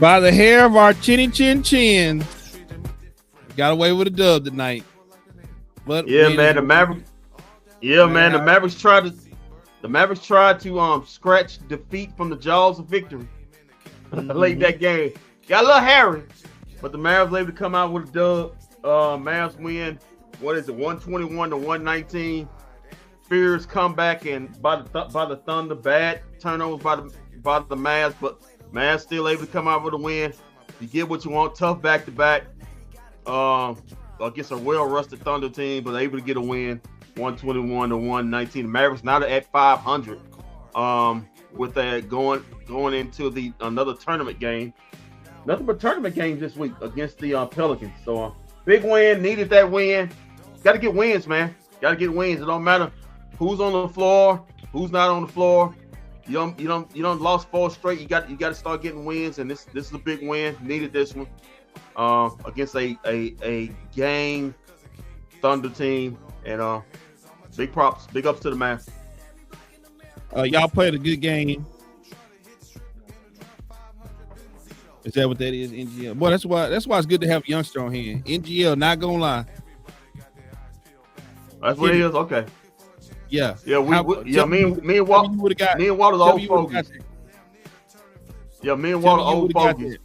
By the hair of our chinny chin chin. Got away with a dub tonight. But yeah, man, the Mavericks. Yeah, man, the Mavericks tried to scratch defeat from the jaws of victory late that game. Got a little hairy, but the Mavs able to come out with a dub. Mavs win. What is it? 121-119. Spears come back and by the Thunder, bad turnovers by the Mavs, but Mavs still able to come out with a win. You get what you want. Tough back-to-back against a well-rusted Thunder team, but able to get a win. 121-119. The Mavericks now at 500. With that going into another tournament game. Nothing but tournament games this week against the Pelicans. So big win, needed that win. Got to get wins, man. Got to get wins. It don't matter who's on the floor, who's not on the floor. You don't lost 4 straight. You got to start getting wins, and this is a big win. Needed this one against a gang Thunder team, and big props, big ups to the Mavs. Y'all played a good game. Is that what that is, NGL? Boy, that's why it's good to have a youngster on here. NGL, not gonna lie. That's what it is. Okay. Yeah. Yeah. Me and Walter's old fogies. Yeah, me and Walter old fogies.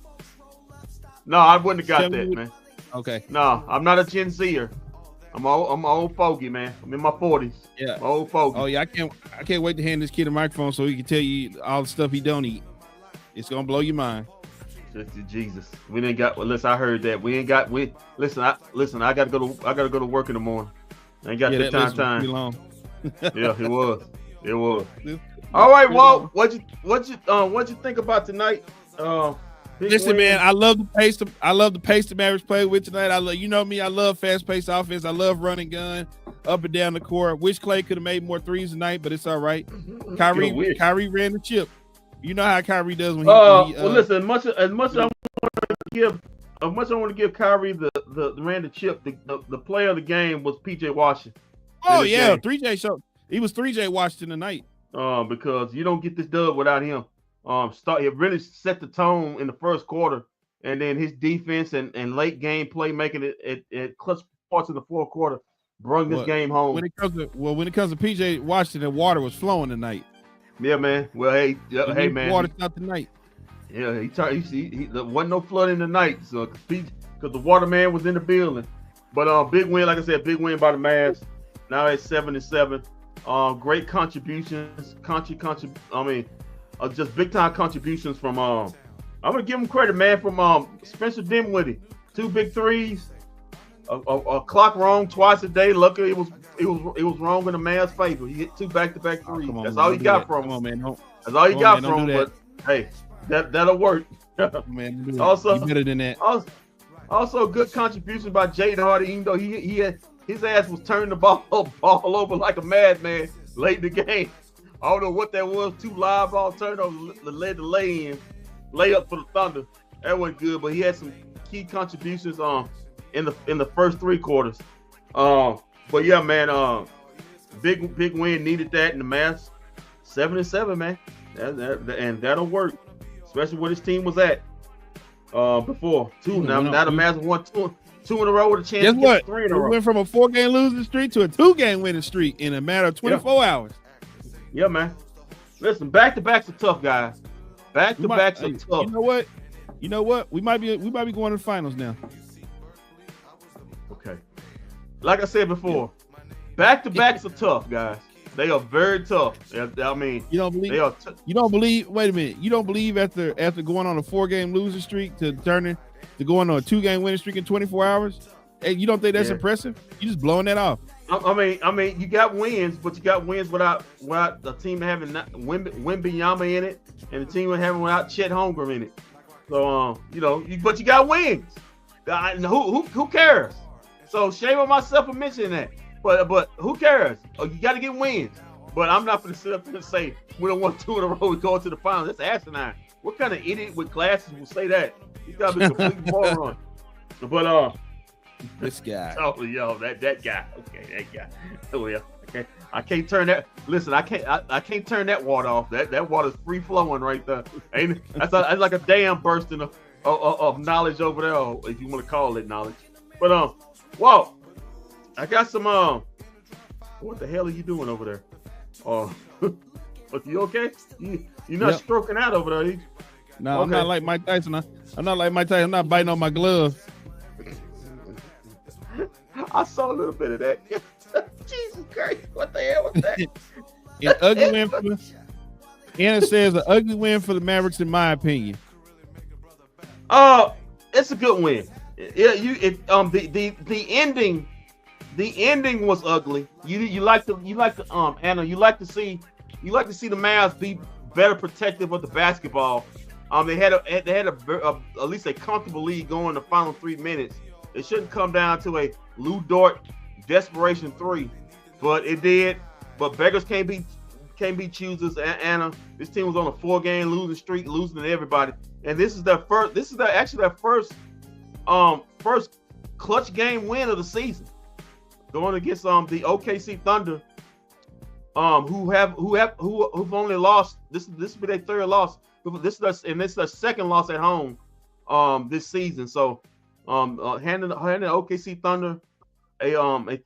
No, I wouldn't have got that, man. Okay. No, I'm not a Gen Zer. I'm an old fogey, man. I'm in my 40s. Yeah. I'm old fogey. Oh yeah, I can't wait to hand this kid a microphone so he can tell you all the stuff he don't eat. It's gonna blow your mind. Jesus, we didn't got. Well, listen, I heard that we ain't got. Listen. I gotta go to work in the morning. I ain't got the time. Pretty long. Yeah, it was. All right, Walt. What you think about tonight? Listen, man, I love the pace. I love the pace the Mavericks play with tonight. I love fast-paced offense. I love running gun up and down the court. Wish Clay could have made more threes tonight, but it's all right. Kyrie ran the chip. You know how Kyrie does when he. Well, listen. As much I want to give Kyrie the ran the chip. The player of the game was PJ Washington. Oh yeah, 3J show. He was 3J Washington tonight. Because you don't get this dub without him. It really set the tone in the first quarter, and then his defense and late game play making it clutch parts in the fourth quarter brought this game home. When it comes to PJ Washington, the water was flowing tonight. Yeah, man. Well, hey, man. Water stopped tonight. Yeah, there wasn't no flooding tonight, so because the waterman was in the building. But big win, like I said, big win by the Mavs. Now at 7-7. Great contributions. Just big time contributions from. I'm gonna give him credit, man. From Spencer Dinwiddie, 2 big threes. A clock wrong twice a day. Luckily, it was wrong in the Mavs' favor. He hit 2 back-to-back threes. That's all he got from him. Come on, man. That's all he got from him. But hey, that'll work. Man, also better than that. Also, good contribution by Jaden Hardy, even though he had his ass was turning the ball over like a madman late in the game. I don't know what that was. 2 live ball turnovers led to layup for the Thunder. That wasn't good, but he had some key contributions in the first 3 quarters. But yeah, man, big win, needed that in the Mavs. 7-7, man, and that'll work, especially where this team was at before. Now the Mavs won two in a row with a chance. Guess to what? Get 3 in a row. We went from a 4-game losing streak to a 2-game winning streak in a matter of 24 hours. Yeah, man. Listen, back-to-backs are tough, guys. Back-to-backs are tough. You know what? We might be going to the finals now. Okay. Like I said before, back-to-backs are tough, guys. They are very tough. I mean, you don't believe. Wait a minute. You don't believe after going on a 4-game losing streak to going on a 2-game winning streak in 24 hours? Hey, you don't think that's impressive? You just blowing that off. I mean, you got wins, but you got wins without the team having Wembanyama in it, and the team having without Chet Holmgren in it. So but you got wins. Who cares? So shame on myself for mentioning that. But who cares? You got to get wins. But I'm not going to sit up there and say we don't won 2 in a row. We go to the finals. That's asinine. What kind of idiot with glasses will say that? He's got to be completely moron. But this guy. Oh, that guy. Okay, that guy. Oh yeah. Okay, I can't turn that. Listen, I can't turn that water off. That water's free flowing right there. That's like a dam bursting of knowledge over there, or if you want to call it knowledge. But well, I got some what the hell are you doing over there? Are you okay? You're not stroking out over there, are you? No, okay. I'm not like Mike Tyson. I'm not like Mike Tyson. I'm not biting on my gloves. I saw a little bit of that. Jesus Christ, what the hell was that? An ugly win for Anna says an ugly win for the Mavericks, in my opinion. It's a good win. The ending was ugly. You like to Anna, you like to see the Mavs be better protective of the basketball. They had at least a comfortable lead going the final 3 minutes. It shouldn't come down to a Lou Dort desperation three, but it did. But beggars can't be choosers. Anna, this team was on a 4-game losing streak, losing to everybody, and this is their first. This is actually their first clutch game win of the season, going against the OKC Thunder, who've only lost. This will be their third loss. This is their second loss at home this season. So handing the OKC Thunder a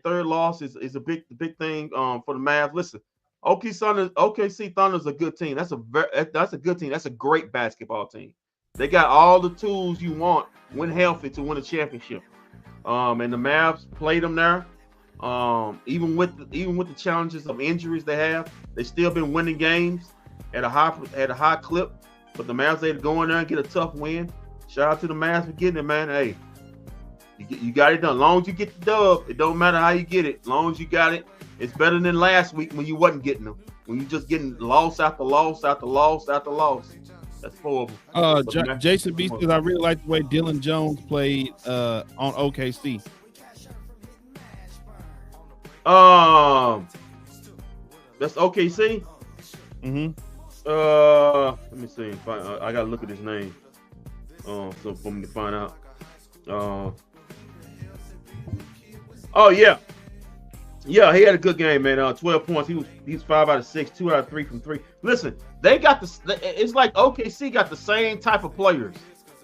third loss is a big thing for the Mavs. Listen, OKC Thunder is a good team. That's a good team. That's a great basketball team. They got all the tools you want when healthy to win a championship. And the Mavs played them there. Even with the challenges of injuries they have, they still been winning games at a high clip. But the Mavs able to go in there and get a tough win. Shout out to the Mavs for getting it, man. Hey, you got it done. As long as you get the dub, it don't matter how you get it. As long as you got it, it's better than last week when you wasn't getting them. When you just getting loss after loss after loss after loss. That's horrible. Jason B says I really like the way Dylan Jones played on OKC. That's OKC. Mm-hmm. Let me see. I gotta look at his name. So for me to find out. Yeah, he had a good game, man. 12 points. He's 5 out of 6, 2 out of 3 from 3. Listen, they got it's like OKC got the same type of players.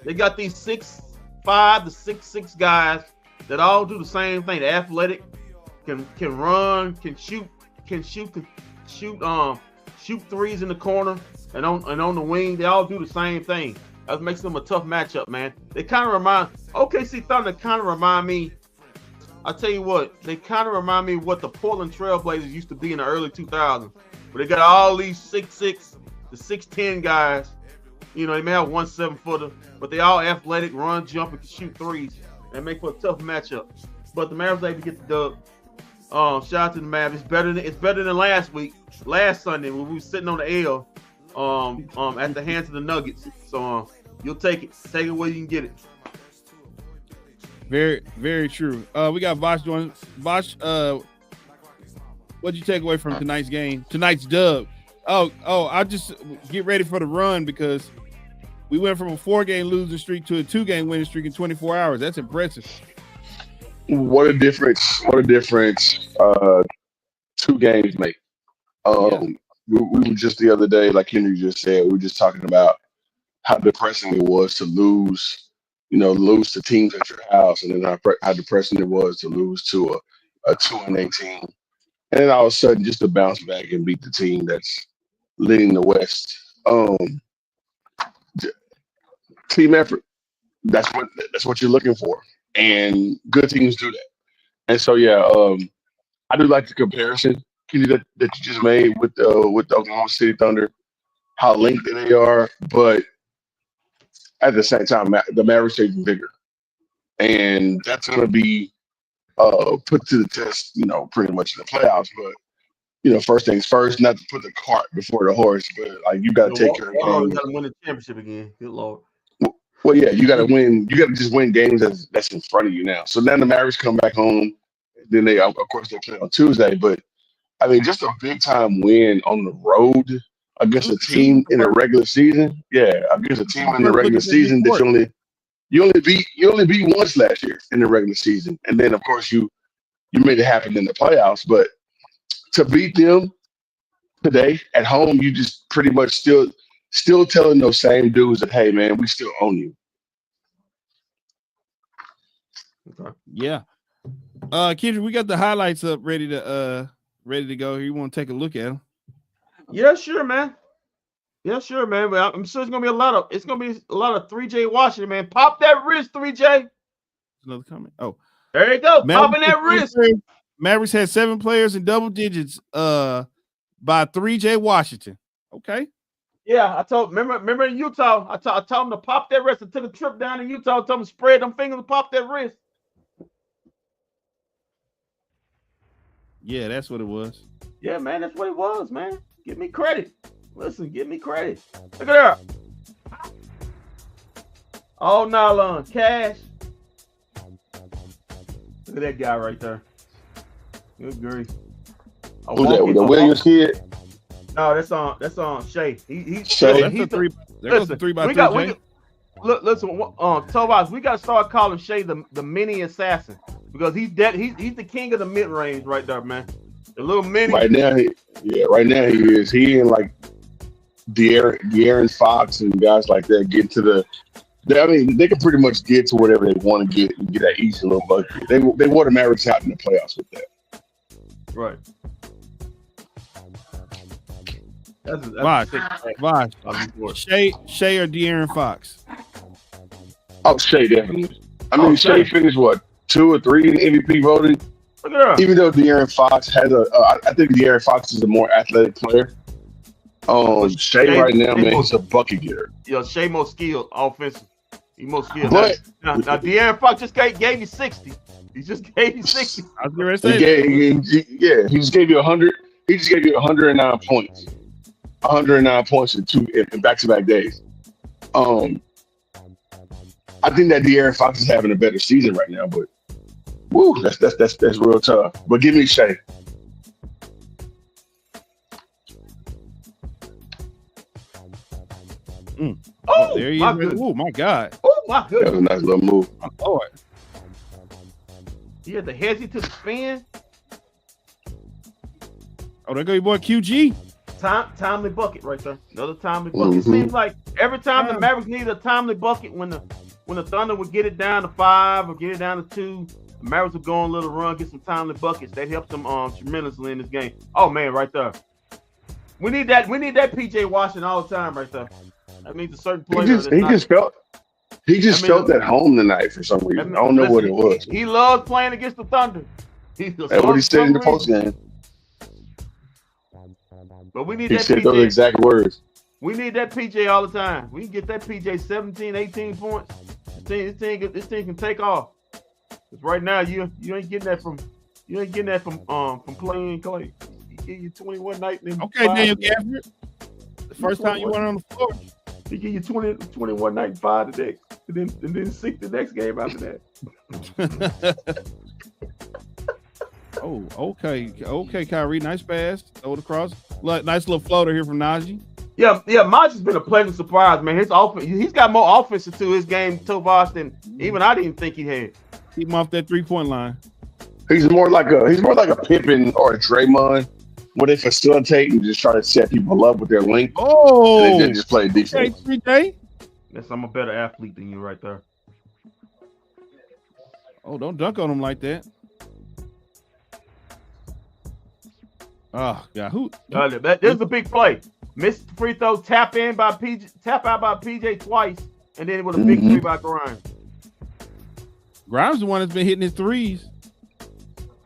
They got these 6'5" to 6'6" guys that all do the same thing. They're athletic, can run, can shoot threes in the corner and on the wing. They all do the same thing. That makes them a tough matchup, man. They kind of remind OKC Thunder kind of remind me. I tell you what, they kind of remind me of what the Portland Trailblazers used to be in the early 2000s, where they got all these 6'6" to 6'10" guys. You know, they may have one 7-footer, but they all athletic, run, jump, and can shoot threes, and make for a tough matchup. But the Mavs able to get the dub. Shout out to the Mavs. It's better than last Sunday when we were sitting on the L at the hands of the Nuggets. So you'll take it where you can get it. Very, very true. We got Vosh joining. Vosh, what'd you take away from tonight's dub? I just get ready for the run because we went from a 4-game losing streak to a 2-game winning streak in 24 hours. That's impressive. What a difference 2 games make. We were just the other day, like Henry just said, we were just talking about how depressing it was to lose to teams at your house, and then how depressing it was to lose to a 2-8 team. And then all of a sudden just to bounce back and beat the team that's leading the West. Team effort. That's what you're looking for. And good teams do that. And so I do like the comparison, Kenny, that you just made with the Oklahoma City Thunder, how linked they are, but at the same time, the Mavericks are even bigger, and that's going to be put to the test, pretty much in the playoffs. But first things first, not to put the cart before the horse, but like you got to take care of games. You got to win the championship again. Good Lord. Well, yeah, you got to win. You got to just win games that's in front of you now. So then the Mavericks come back home. Then they play on Tuesday. But I mean, just a big time win on the road against a team in the regular season. Yeah, against a team in the regular season that you only beat once last year in the regular season, and then of course you made it happen in the playoffs. But to beat them today at home, you just pretty much still telling those same dudes that, hey man, we still own you. Okay. Yeah. Kendrick, we got the highlights up ready to go. You want to take a look at them? Yeah, sure, man. Yeah, sure, man. But I'm sure it's gonna be a lot of 3J Washington, man. Pop that wrist, 3J. Another comment. Oh, there you go. Popping that wrist. Mavericks had 7 players in double digits by 3J Washington. Okay. Yeah, I told remember in Utah, I told him to pop that wrist. I took a trip down to Utah, I told him to spread them fingers and pop that wrist. Yeah, that's what it was. Yeah, man, that's what it was, man. Give me credit. Listen, give me credit. Look at that. All nylon, cash. Look at that guy right there. Good grief. Who's that? The Williams kid? No, that's on Shea. Shea. That's the 3 by 3. Listen, Tobias, we got to start calling Shea the mini assassin because he's the king of the mid range right there, man. The little mini. Right now he is. He and like De'Aaron Fox and guys like that get to the. I mean, they can pretty much get to whatever they want to get and get that easy little bucket. They wore the Mavericks out in the playoffs with that. Right. Vosh. Shea or De'Aaron Fox? Oh, Shea definitely. I mean, Shea finished what 2 or 3 in MVP voting. Look at her. Even though De'Aaron Fox has I think De'Aaron Fox is a more athletic player. Shea right now, man, he's a bucket getter. Yeah, Shea more skilled offensive. He more skilled. But now De'Aaron Fox just gave you 60. He just gave you 60. I was going to say he just gave you 100. He just gave you 109 points. 109 points in back-to-back days. I think that De'Aaron Fox is having a better season right now, but woo, that's real tough. But give me Shea. Oh, there he is. Oh my God. Oh my goodness. That was a nice little move. My Lord. He had the hezzy to the spin. Oh, there go your boy QG. Timely bucket right there. Another timely bucket. It seems like every time the Mavericks need a timely bucket when the Thunder would get it down to 5 or get it down to 2, the Mavericks would go on a little run, get some timely buckets. That helps them tremendously in this game. Oh man, right there. We need that PJ Washington all the time right there. That means a certain player. He just felt at home tonight for some reason. I don't know what it was. He loves playing against the Thunder. That's what he said in the postgame. But we need he that said PJ. Those exact words. We need that PJ all the time. We can get that PJ 17, 18 points. This team can take off. Because right now you ain't getting that from playing Clay. He give you 21 night. Okay, Daniel Gafford. The first time you went on the floor. He give you 21 night and 5 the next, and then 6 the next game after that. Oh, okay, Kyrie, nice pass, throw it across. Nice little floater here from Najee. Yeah, Maj has been a pleasant surprise, man. His offense, he's got more offense to his game, Tobias, than even I didn't think he had. Keep him off that 3-point line. He's more like a Pippen or a Draymond, where they facilitate and just try to set people up with their length. Oh, and they just play defense. Okay, Yes, I'm a better athlete than you right there. Oh, don't dunk on him like that. Oh God, who? This is a big play. Missed free throw, tap out by PJ twice, and then with a big 3 by Grimes. Grimes the one that's been hitting his threes.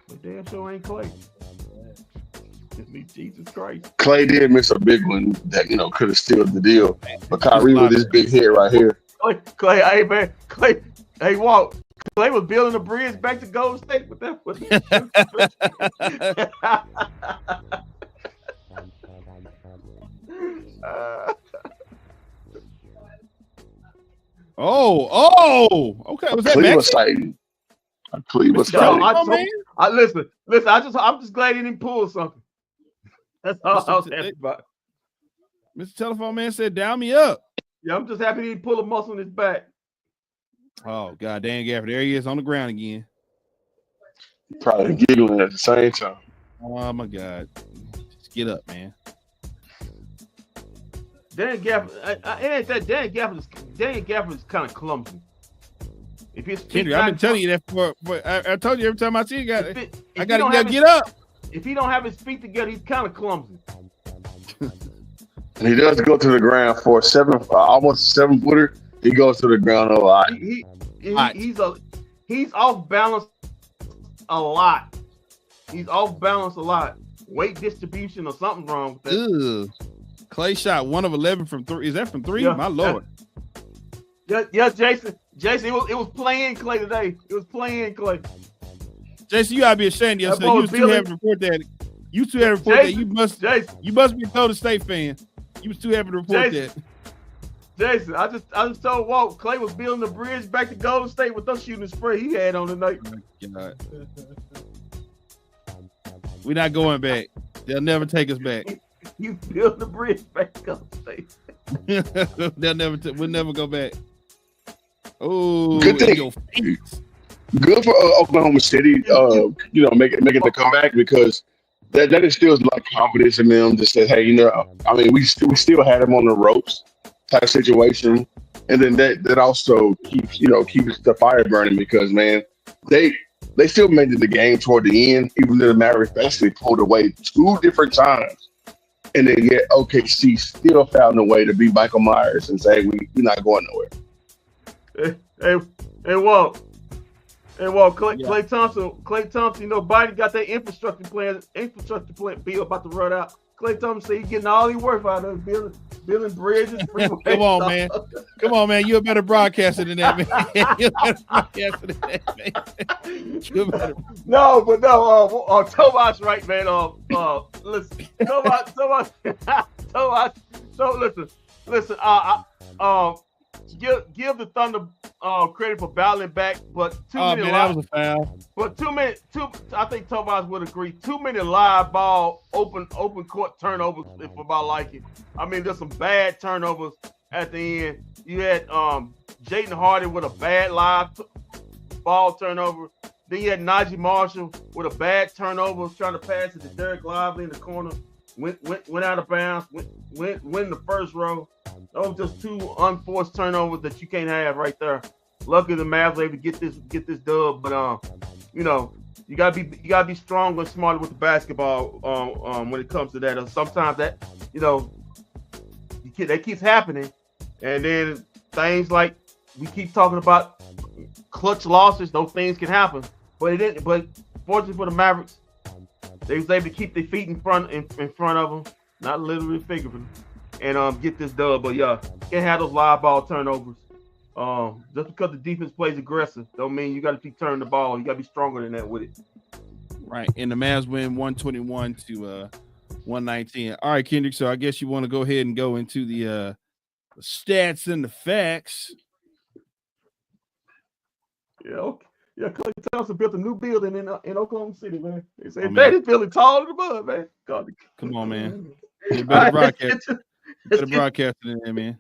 But damn sure ain't Clay. Just me, Jesus Christ. Clay did miss a big one that could have sealed the deal, but Kyrie with his big hit right here. Clay, hey man, Clay, hey Walt. Clay was building a bridge back to Golden State with that. Okay. Was that Cleveland sighting? Cleveland sighting. I'm just glad he didn't pull something. That's all I was happy about. Mr. Telephone Man said, "Down me up." Yeah, I'm just happy he didn't pull a muscle in his back. Oh God, Dan Gafford, there he is on the ground again. Probably giggling at the same time. Oh my God, just get up, man. Dan Gafford, it ain't that Dan Gafford is kind of clumsy. If his feet Kendrick, I've been telling you that for I told you every time I see you, I got to get up. If he don't have his feet together, he's kind of clumsy. He does go to the ground for almost 7-footer. He goes to the ground a lot. He's off balance a lot. He's off balance a lot. Weight distribution or something wrong with that. Ugh. Clay shot 1 of 11 from 3. Is that from 3? Yeah, My Lord. Yeah, Jason, it was playing Clay today. It was playing Clay. Jason, you gotta be ashamed of yourself. You was too happy to report that. You too happy to report that. You must be a Golden State fan. You was too happy to report that. Jason, I just told Walt Clay was building the bridge back to Golden State with those shooting spray he had on tonight. Oh my God. We're not going back. They'll never take us back. You build the bridge back to Golden State. We'll never go back. Oh, good thing. Good for Oklahoma City, making the comeback, because that instills a lot of confidence in them to say, hey, I mean, we still had them on the ropes type situation, and then that also keeps the fire burning, because man, they still made it the game toward the end, even though the Mavericks basically pulled away 2 different times, and then yet OKC still found a way to beat Michael Myers and say we're not going nowhere. Hey, Walt. Klay Thompson, Biden got that infrastructure plan bill about to run out. Klay Thompson said he's getting all he worth out of it, building bridges. Come on, man. You're a better broadcaster than that, man. You're a better broadcaster than that, man. No, Tomas, right, man. Listen, Tomas. So listen. Give the Thunder credit for battling back, but that was a foul. But I think Tobias would agree. Too many live ball, open court turnovers for my liking. I mean, there's some bad turnovers at the end. You had Jayden Harden with a bad live ball turnover. Then you had Najee Marshall with a bad turnover, trying to pass it to Derek Lively in the corner. Went out of bounds. Went in the first row. Those just 2 unforced turnovers that you can't have right there. Luckily the Mavs were able to get this dub, but you gotta be strong and smarter with the basketball when it comes to that. Sometimes that that keeps happening, and then things like we keep talking about clutch losses. Those things can happen, but it didn't. But fortunately for the Mavericks, they was able to keep their feet in front of them, not literally figuratively, and get this dub. But yeah, can't have those live ball turnovers. Just because the defense plays aggressive don't mean you got to keep turning the ball. You got to be stronger than that with it. Right, and the Mavs win 121 to 119. All right, Kendrick. So I guess you want to go ahead and go into the stats and the facts. Yeah, okay. Yeah, Klay Thompson built a new building in Oklahoma City, man. They said, man, this building taller than the mud, man. God. Come on, man. You better broadcast. Better broadcast than that, man.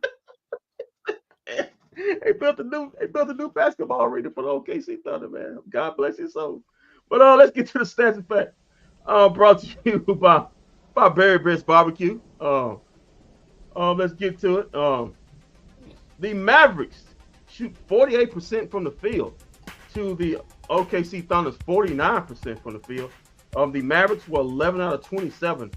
They built a new basketball arena for the OKC Thunder, man. God bless his soul. But let's get to the stats and facts. Brought to you by Barry Best Barbecue. Let's get to it. The Mavericks shoot 48% from the field to the OKC Thunder's 49% from the field. The Mavericks were 11 out of 27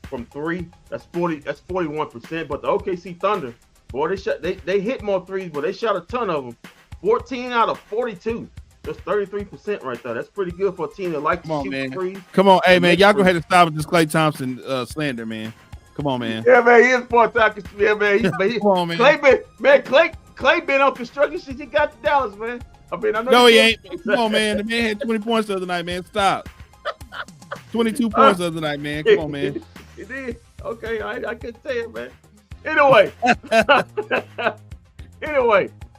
from 3. That's 41%. But the OKC Thunder, boy, they hit more threes, but they shot a ton of them. 14 out of 42. That's 33% right there. That's pretty good for a team that likes to shoot threes. Come on, hey man, y'all go ahead and stop with this Klay Thompson slander, man. Come on, man. Yeah, man, he is part-time. Yeah, man. Come on, man. Clay been on construction since he got to Dallas, man. I mean, I know. No, he ain't. Come on, man. The man had 20 points the other night, man. Stop. 22 points the other night, man. Come on, man. He did. Okay, I couldn't tell you, man. Anyway,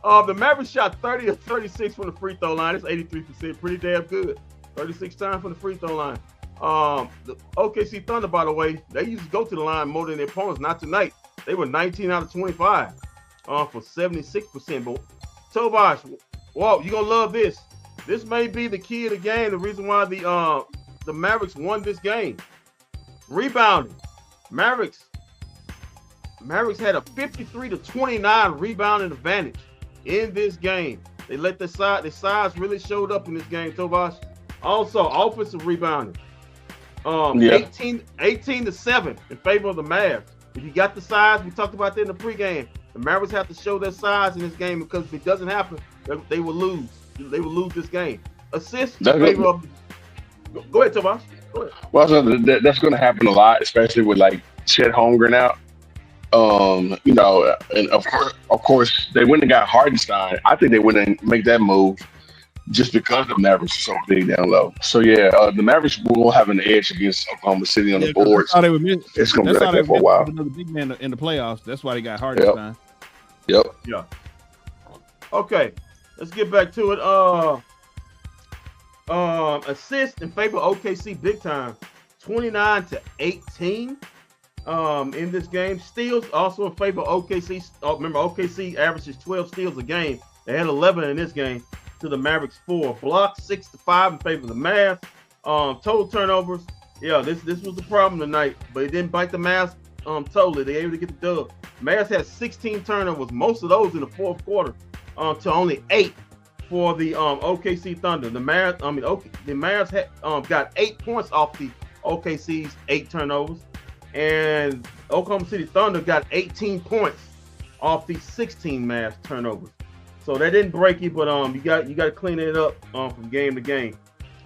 the Mavericks shot 30 of 36 from the free throw line. It's 83%, pretty damn good. 36 times from the free throw line. The OKC Thunder, by the way, they used to go to the line more than their opponents. Not tonight. They were 19 out of 25 for 76%. But Tobias, Walt, you're gonna love this. This may be the key of the game. The reason why the Mavericks won this game. Rebounding. Mavericks had a 53-29 rebounding advantage in this game. They let the size really showed up in this game, Tobias. Also, offensive rebounding. 18-7 in favor of the Mavs. If you got the size, we talked about that in the pregame. The Mavericks have to show their size in this game because if it doesn't happen, they will lose. They will lose this game. Assists in favor of. Go ahead, Tobias. Go ahead. Well, that's going to happen a lot, especially with like Chet Holmgren out. And of course, they went and got Hardenstein. I think they wouldn't make that move just because the Mavericks are so big down low. So yeah, the Mavericks will have an edge against Oklahoma City on the boards. It's going to be like that for a while. Another big man in the playoffs. That's why they got Hardenstein. Yep. Yeah. Okay, let's get back to it. Assist in favor of OKC big time, 29-18. In this game, steals also in favor of OKC. Remember, OKC averages 12 steals a game. They had 11 in this game to the Mavericks 4. Blocks 6-5 in favor of the Mavs. Total turnovers. Yeah, this was the problem tonight, but it didn't bite the Mavs totally. They were able to get the dub. Mavs had 16 turnovers, most of those in the fourth quarter, to only 8 for the OKC Thunder. The Mavs had got 8 points off the OKC's 8 turnovers. And Oklahoma City Thunder got 18 points off the 16 Mavs turnovers. So that didn't break you, but you got to clean it up from game to game.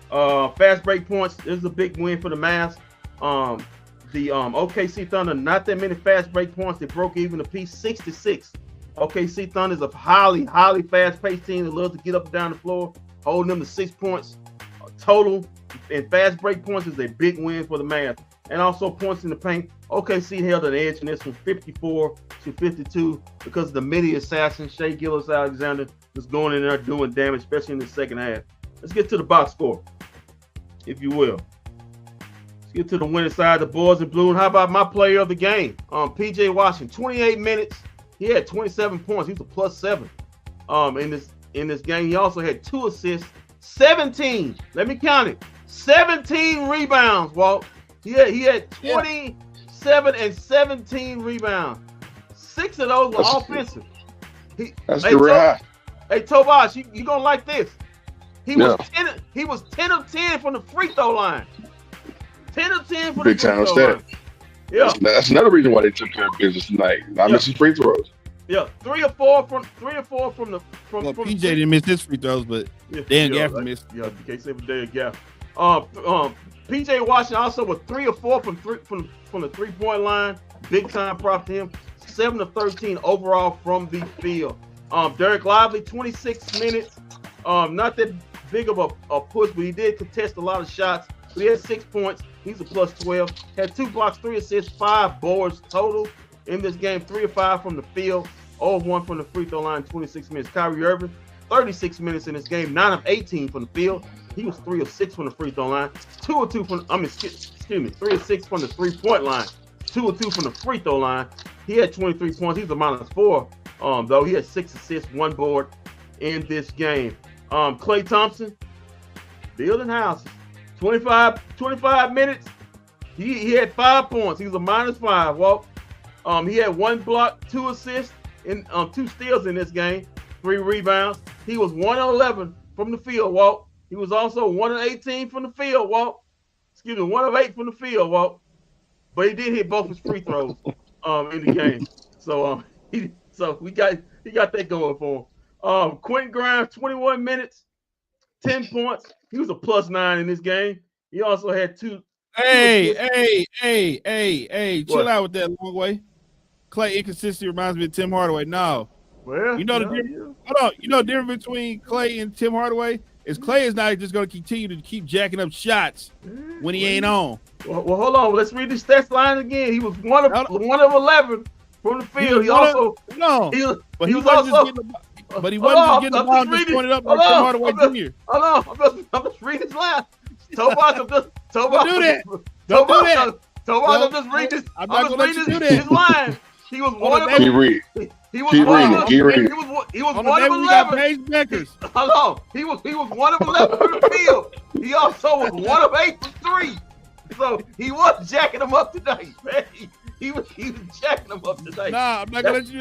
Fast break points. This is a big win for the Mavs. The OKC Thunder, not that many fast break points. They broke even a piece, 66. OKC Thunder is a highly fast-paced team that loves to get up and down the floor, holding them to 6 points total. And fast break points is a big win for the Mavs. And also points in the paint. OKC held an edge in this from 54-52 because the midi assassin, Shai Gilgeous-Alexander, was going in there doing damage, especially in the second half. Let's get to the box score, if you will. Let's get to the winning side, the boys in blue. And how about my player of the game? P.J. Washington, 28 minutes. He had 27 points. He was a +7 in this game. He also had 2 assists, 17. Let me count it. 17 rebounds, Walt. He had 27 and 17 rebounds. 6 of those were offensive. That's the high. Hey, Tobias, you gonna like this? He was 10 of 10 from the free throw line. 10 of 10 from the free throw line. Yeah, that's another reason why they took care of business tonight. Not missing free throws. Yeah, 3 or 4 from the. PJ didn't miss his free throws, but Dan Gafford missed. Yeah, you can't say for Dan Gafford. P.J. Washington also was 3 or 4 from the 3-point line. Big time prop to him. 7 of 13 overall from the field. Derek Lively, 26 minutes. Not that big of a push, but he did contest a lot of shots. But he had 6 points. He's a +12. Had 2 blocks, 3 assists, 5 boards total in this game. 3 of 5 from the field. 0 of 1 from the free throw line. 26 minutes. Kyrie Irving, 36 minutes in this game. 9 of 18 from the field. He was 3 of 6 from the free throw line. 2 of 2 from 3 of 6 from the 3-point line. 2 of 2 from the free throw line. He had 23 points. He's a -4. Though he had 6 assists, 1 board in this game. Klay Thompson, building houses. 25 minutes. He had 5 points. He was a -5. Walt. He had 1 block, 2 assists, and 2 steals in this game. 3 rebounds. He was 1 of 11 from the field, Walt. He was also 1 of 18 from the field, Walt. 1 of 8 from the field, Walt. But he did hit both his free throws in the game. So he got that going for him. Quentin Grimes, 21 minutes, 10 points. He was a +9 in this game. He also had 2. Hey, chill out with that long way. Klay inconsistency reminds me of Tim Hardaway. No. Well, you know the difference. Hold on. You know the difference between Klay and Tim Hardaway is Klay is not just going to continue to keep jacking up shots when he ain't on. Well, hold on. Let's read the stats line again. He was 1 of 11 from the field. He also wasn't just getting the ball and just pointed up like Tim Hardaway Jr. Hold on. I'm just reading his line. Tobias, Don't do that. Tobias, I'm just reading his line. He was 1 of 11. He was 1 of 11. Hold on. He was 1 of 11 from the field. He also was 1 of 8 from 3. So he was jacking them up today, man. He was jacking them up today. Nah, I'm not gonna let you do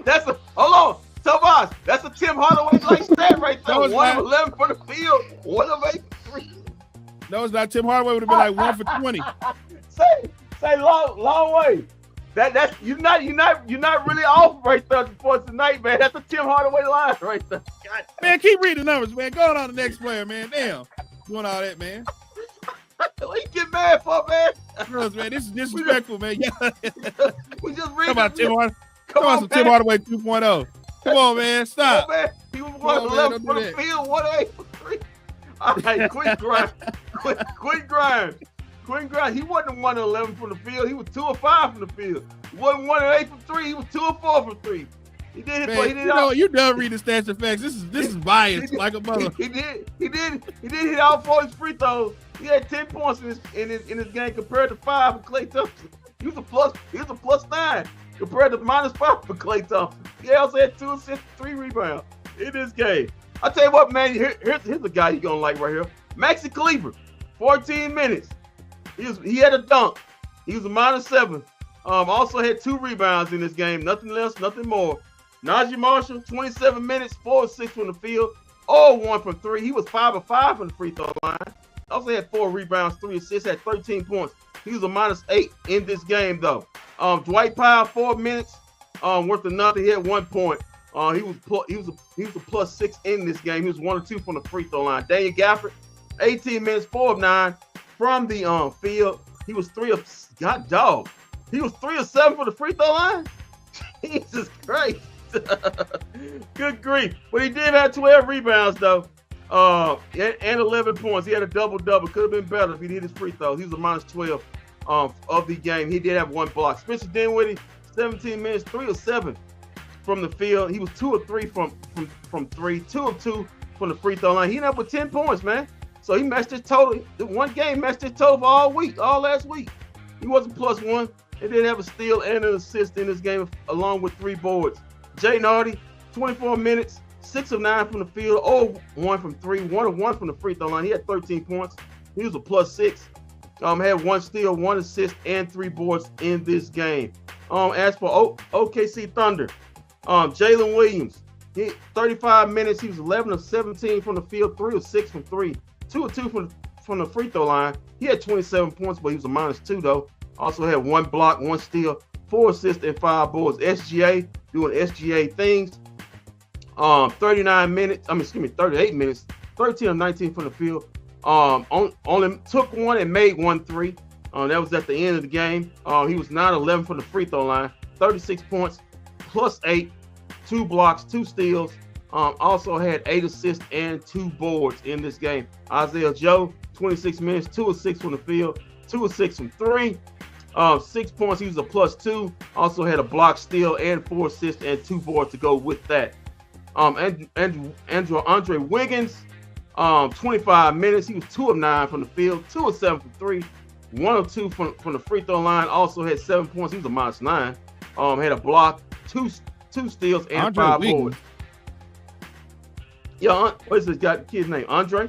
that. Hold on. Tomas, that's a Tim Hardaway like stat right there. No, it's 1 of not. 11 for the field, 1 of 8 for 3. No, it's not. Tim Hardaway would have been like 1 for 20. Say long way. That's you're not really off right there for tonight, man. That's a Tim Hardaway line right there. God. Man, keep reading the numbers, man. Going on to the next player, man. Damn. Doing all that, man. What you get mad for, man? Girls, man, this is disrespectful, man. Yeah. We just read Come on, Tim Hardaway. Come on, Some Tim Hardaway 2.0. Come on, man. Stop. Come on, man. He was 1 of 11 for the field, 1 of 8 for 3. All right, quick grind. Quick grind. Quentin Grimes, he wasn't 1 of 11 from the field. He was 2 of 5 from the field. He wasn't 1 of 8 from 3. He was 2 of 4 from 3. He did it. Man, He did you done reading stats and facts. This is biased like a mother. He did hit all 4 his free throws. He had 10 points in his game compared to 5 for Klay Thompson. He was a plus 9 compared to -5 for Klay Thompson. He also had 2 assists, 3 rebounds in this game. I tell you what, man. Here's a guy you're gonna like right here. Maxi Kleber, 14 minutes. He had a dunk. He was a -7. Also had 2 rebounds in this game. Nothing less, nothing more. Najee Marshall, 27 minutes, 4 of 6 from the field. 0-1 from 3. He was 5 of 5 from the free throw line. Also had 4 rebounds, 3 assists, had 13 points. He was a -8 in this game, though. Dwight Powell, 4 minutes, worth of nothing. He had 1 point. He was a +6 in this game. He was 1 of 2 from the free throw line. Daniel Gafford, 18 minutes, 4 of 9 from the field. He was 3 of He was 3 of 7 for the free throw line. Jesus Christ. Good grief. But he did have 12 rebounds though. And 11 points. He had a double-double. Could have been better if he did his free throws. He was a -12 of the game. He did have 1 block. Spencer Dinwiddie, 17 minutes, 3 of 7 from the field. He was 2 of 3 from 3, 2 of 2 from the free throw line. He ended up with 10 points, man. So he matched his total. The one game matched his total for all last week. He wasn't +1. He did have a steal and an assist in this game, along with 3 boards. Jay Nardi, 24 minutes, 6 of 9 from the field, 0-1 from 3, 1 of 1 from the free throw line. He had 13 points. He was a +6. Had 1 steal, 1 assist, and 3 boards in this game. As for OKC Thunder, Jalen Williams, he 35 minutes. He was 11 of 17 from the field, 3 of 6 from 3, 2 of 2 from the free throw line. He had 27 points, but he was a -2 though. Also had 1 block, 1 steal, 4 assists, and 5 boards. SGA doing SGA things. 38 minutes, 13 of 19 from the field. Only took 1 and made 1 3. That was at the end of the game. He was 9-11 from the free throw line, 36 points, +8, 2 blocks, 2 steals. Also had 8 assists and 2 boards in this game. Isaiah Joe, 26 minutes, 2 of 6 from the field, 2 of 6 from 3. 6 points, he was a +2. Also had a block, steal, and 4 assists and 2 boards to go with that. Andre Wiggins, 25 minutes. He was 2 of 9 from the field, 2 of 7 from 3, 1 of 2 from the free throw line. Also had 7 points. He was a -9. Had a block, 2 steals, and Andre 5 Wiggins. boards. Yeah, what's this guy? Kid's name? Andre?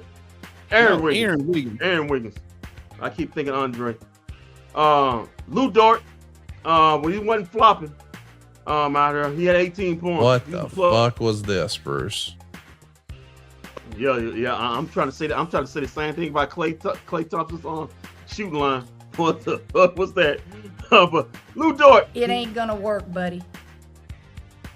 Aaron Wiggins. Aaron Wiggins. I keep thinking Andre. Lou Dort, when he wasn't flopping, out there, he had 18 points. What the fuck was this, Bruce? Yeah. I'm trying to say that. I'm trying to say the same thing about Klay Thompson's shooting line. What the fuck was that? But Lou Dort, it ain't gonna work, buddy.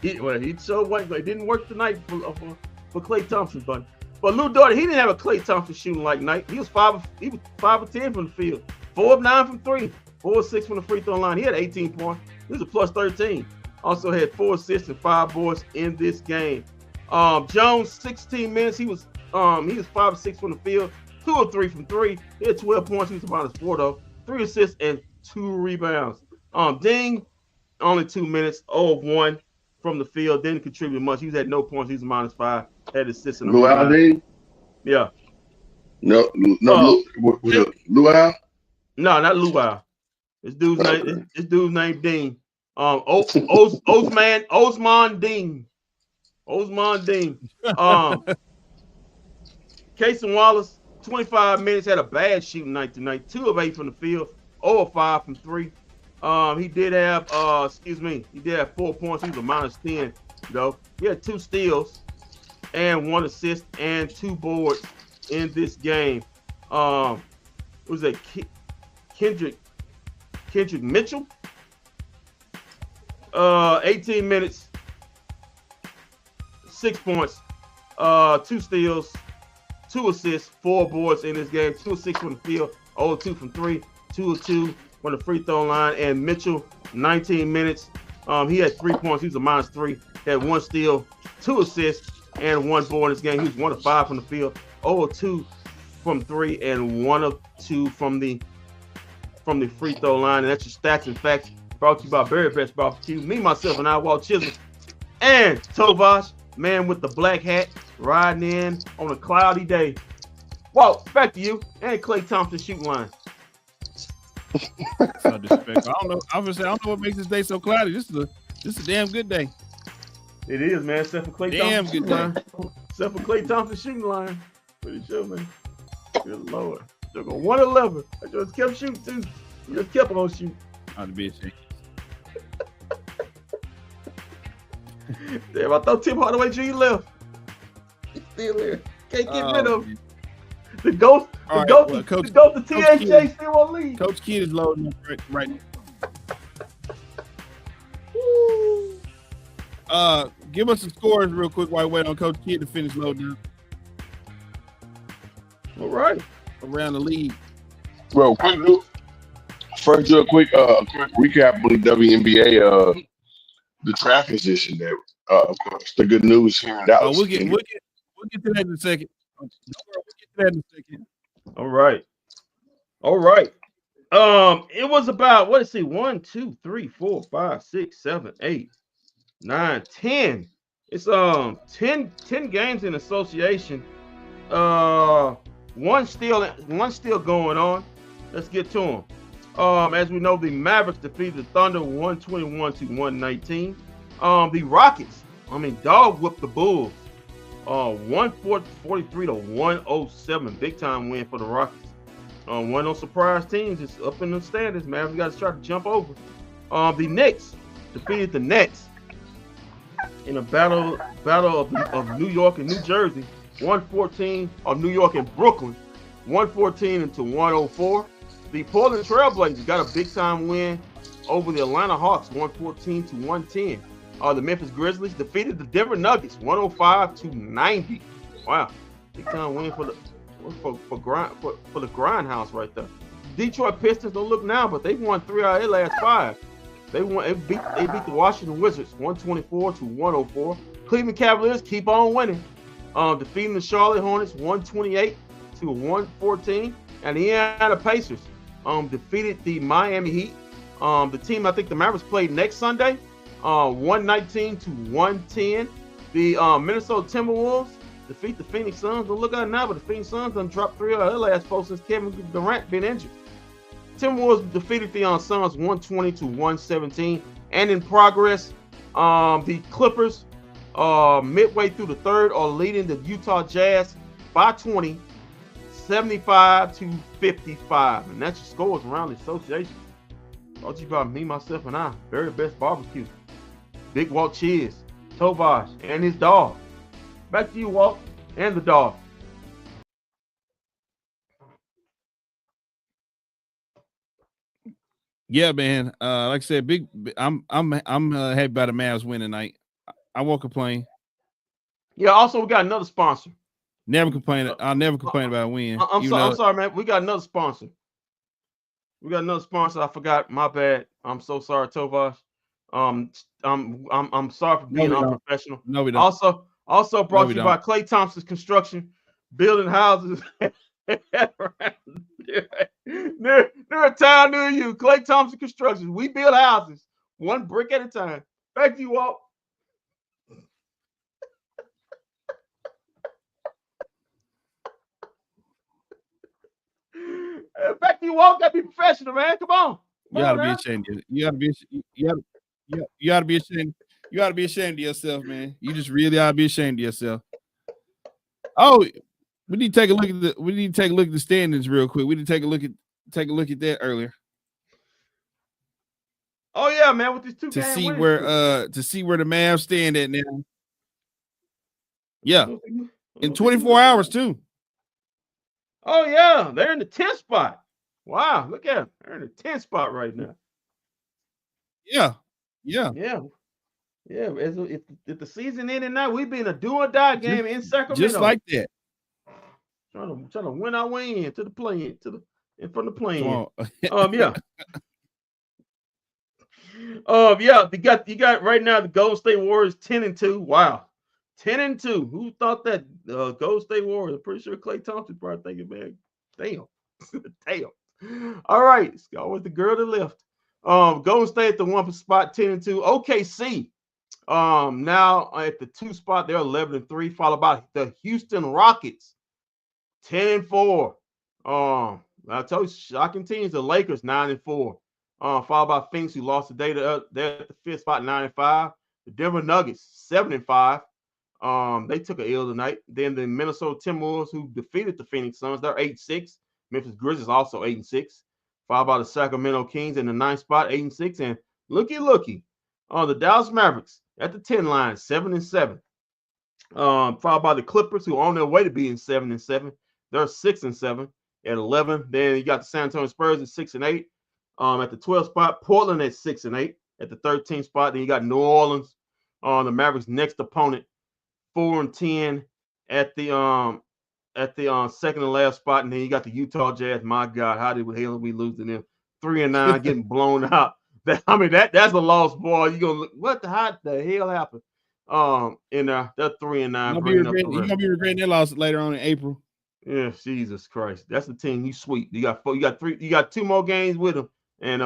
It didn't work tonight for Klay Thompson, buddy. But Lou Dort, he didn't have a Klay Thompson shooting like night. He was 5 of 10 from the field, 4 of 9 from 3, 4 of 6 from the free throw line. He had 18 points. He was a +13. Also had 4 assists and 5 boards in this game. Jones, 16 minutes. He was 5 of 6 from the field, 2 of 3 from 3. He had 12 points. He was about a -4 though. 3 assists and 2 rebounds. Ding, only 2 minutes, 0 of 1 from the field. Didn't contribute much. He had no points. He was -5. Had assists in the Luau Ding? Yeah. No. Was it Luau? No, not Luau. This dude's name Dean. Osman Dean. Osman Dean. Cason Wallace, 25 minutes, had a bad shooting night tonight. 2 of 8 from the field, 0 of 5 from 3. He did have 4 points. He was a -10 though. He had 2 steals and 1 assist and 2 boards in this game. Was it Kendrick Mitchell? 18 minutes, 6 points, 2 steals, 2 assists, 4 boards in this game. 2 of 6 from the field, 0 of 2 from 3, 2 of 2 from the free throw line. And Mitchell, 19 minutes. He had 3 points. He was a -3. He had 1 steal, 2 assists, and 1 board in this game. He was 1 of 5 from the field, 0 of 2 from 3, and 1 of 2 from the free throw line. And that's your stats and facts brought to you by Very Best Barbecue. Me, myself, and I, Walt Chisholm, and Tovash, man with the black hat, riding in on a cloudy day. Walt, back to you and Klay Thompson shooting line. So disrespectful. I don't know. I was gonna say I don't know what makes this day so cloudy. This is a damn good day. It is, man. Except for Klay Damn Thompson good shooting day. line. Except for Klay Thompson shooting line. Pretty sure, man. Good Lord. They're going 1-11. I just kept shooting too. He just kept on shooting. Ought to be ashamed. Damn, I thought Tim Hardaway Jr. left. He's still there. Can't get rid of him. The ghost of THJ still on lead. Coach Kidd is loading up right now. Give us the scores real quick while we wait on Coach Kidd to finish loading up All right. around the league. Bro, first do a quick recap on the WNBA, the draft position there. Of course, the good news here in Dallas. We'll get to that in a second. We'll get to that in a second. All right. It was about 1, 2, 3, 4, 5, 6, 7, 8, 9, 10. It's 10 games in association. One still going on. Let's get to them. As we know, the Mavericks defeated the Thunder 121-119. The Rockets, dog whipped the Bulls. 143-107. Big time win for the Rockets. One of those surprise teams is up in the standings. Mavericks got to try to jump over. The Knicks defeated the Nets in a battle of New York and New Jersey. 114 of New York and Brooklyn. 114-104. The Portland Trailblazers got a big time win over the Atlanta Hawks. 114-110. The Memphis Grizzlies defeated the Denver Nuggets 105-90. Wow, big time win for the grindhouse right there. Detroit Pistons don't look now, but they won 3 out of their last 5. They beat the Washington Wizards 124-104. Cleveland Cavaliers keep on winning, defeating the Charlotte Hornets 128-114, and the Indiana Pacers defeated the Miami Heat. The team I think the Mavericks played next Sunday. 119-110. The Minnesota Timberwolves defeat the Phoenix Suns. Don't look out now, but the Phoenix Suns done dropped 3 of their last 4 since Kevin Durant been injured. Timberwolves defeated the Suns 120-117. And in progress, the Clippers midway through the third are leading the Utah Jazz by 20, 75-55. And that's your scores around the association. Brought to you by me, myself, and I. Very Best Barbecue. Big Walt Cheers, Tovash, and his dog. Back to you, Walt, and the dog. Yeah, man. Like I said, I'm happy about the Mavs win tonight. I won't complain. Yeah. Also, we got another sponsor. Never complain. I'll never complain about a win. I'm sorry, man. We got another sponsor. I forgot. My bad. I'm so sorry, Tovash. I'm sorry for being unprofessional. No, we don't. Also brought to you by Klay Thompson's Construction, building houses near a town near you. Klay Thompson Construction. We build houses one brick at a time. Back to you, Walt. Back to you, Walt. Gotta be professional, man. Come on. You gotta be ashamed. You gotta be ashamed. You gotta be ashamed of yourself, man. You just really ought to be ashamed of yourself. Oh, we need to take a look at the standings real quick. We need to take a look at that earlier. Oh yeah, man, with these two to game see wins. where the Mavs stand at now. Yeah, in 24 hours too. Oh yeah, they're in the 10th spot. Wow, look at them. They're in the 10th spot right now. Yeah. Yeah. If the season ended now, we'd be in a do or die game in Sacramento. Just like that. Trying to win our way in to the play in from the play in. Yeah. Yeah. You got right now the Golden State Warriors 10-2. Wow. 10-2. Who thought that Golden State Warriors? I'm pretty sure Klay Thompson probably thinking, man, damn. All right. It's always the girl to lift. Golden State at the 1 spot, 10-2. OKC. Now at the 2 spot, they're 11-3, followed by the Houston Rockets, 10-4. I told you, shocking teams. The Lakers 9-4. Followed by Phoenix, who lost today. They're at the 5th spot, 9-5. The Denver Nuggets 7-5. They took an L tonight. Then the Minnesota Timberwolves, who defeated the Phoenix Suns, they're 8-6. Memphis Grizzlies also 8-6. Followed by the Sacramento Kings in the 9th spot, 8-6. And looky. The Dallas Mavericks at the 10 line, 7-7. Followed by the Clippers, who are on their way to being 7-7. They're 6-7 at 11. Then you got the San Antonio Spurs at 6-8. At the 12th spot, Portland at 6-8. At the 13th spot, then you got New Orleans, the Mavericks' next opponent, 4-10 at the second and last spot, and then you got the Utah Jazz. My God, how did we lose to them? 3-9, getting blown out. That's a loss, boy. You gonna look, what the hell happened? They're 3-9. You're gonna be regretting that loss later on in April. Yeah, Jesus Christ, that's the team you sweep. You got 2 more games with them, and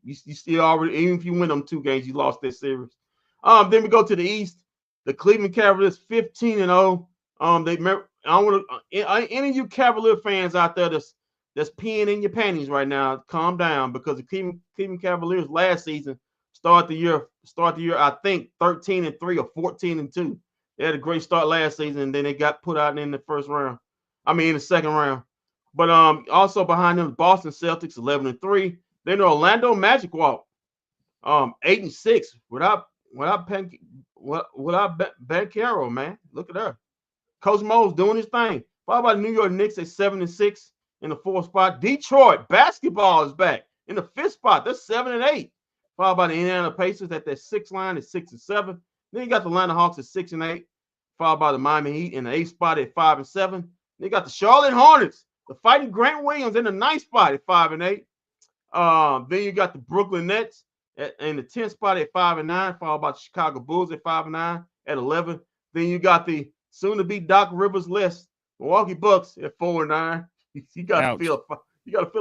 you still already, even if you win them 2 games, you lost that series. Then we go to the East. The Cleveland Cavaliers 15-0. I want to any of you Cavalier fans out there that's peeing in your panties right now, calm down, because the Cleveland Cavaliers last season start the year I think 13-3 or 14-2. They had a great start last season, and then they got put out in the second round. But also behind them, Boston Celtics 11-3. Then the Orlando Magic walk 8-6 without Banchero, man. Look at her. Coach Mo's doing his thing. Followed by the New York Knicks at 7-6 in the 4th spot. Detroit basketball is back in the 5th spot. They're 7-8. Followed by the Indiana Pacers at that 6th line at 6-7. Then you got the Atlanta Hawks at 6-8. Followed by the Miami Heat in the 8th spot at 5-7. Then you got the Charlotte Hornets, the Fighting Grant Williams in the 9th spot at 5-8. Then you got the Brooklyn Nets in the 10th spot at 5-9. Followed by the Chicago Bulls at 5-9 at 11. Then you got the soon-to-be Doc Rivers list, Milwaukee Bucks at 4-9. You got to feel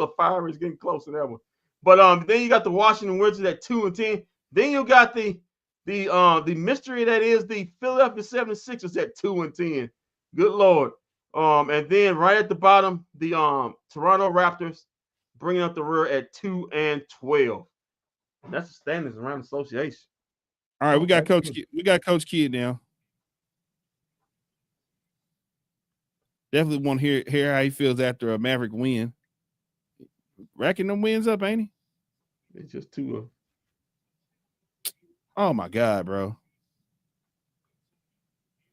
a fire is getting close to that one. But then you got the Washington Wizards at 2-10. Then you got the mystery that is the Philadelphia 76ers at 2-10. Good Lord. And then right at the bottom, the Toronto Raptors bringing up the rear at 2-12. That's the standings around the association. All right, we got Coach Kidd now. Definitely want to hear how he feels after a Maverick win. Racking them wins up, ain't he? It's just 2. Oh my God, bro.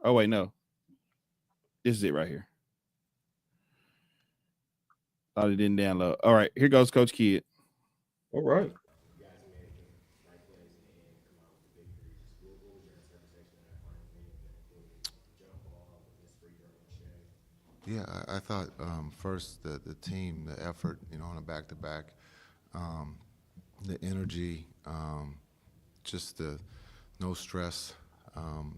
Oh wait, no. This is it right here. Thought it didn't download. All right, here goes Coach Kidd. All right. Yeah, I thought first the team, the effort, on a back-to-back, the energy, just the no stress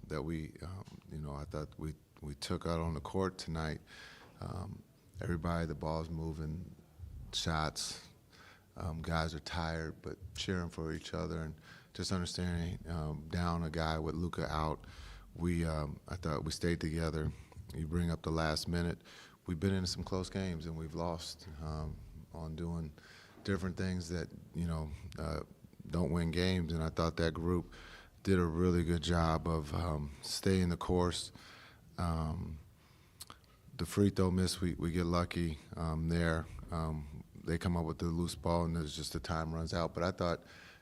that we, I thought we took out on the court tonight. Everybody, the ball's moving, shots, guys are tired, but cheering for each other and just understanding down a guy with Luka out, I thought we stayed together. You bring up the last minute. We've been in some close games and we've lost on doing different things that don't win games. And I thought that group did a really good job of staying the course. The free throw miss, we get lucky there. They come up with the loose ball and there's just the time runs out. But I thought,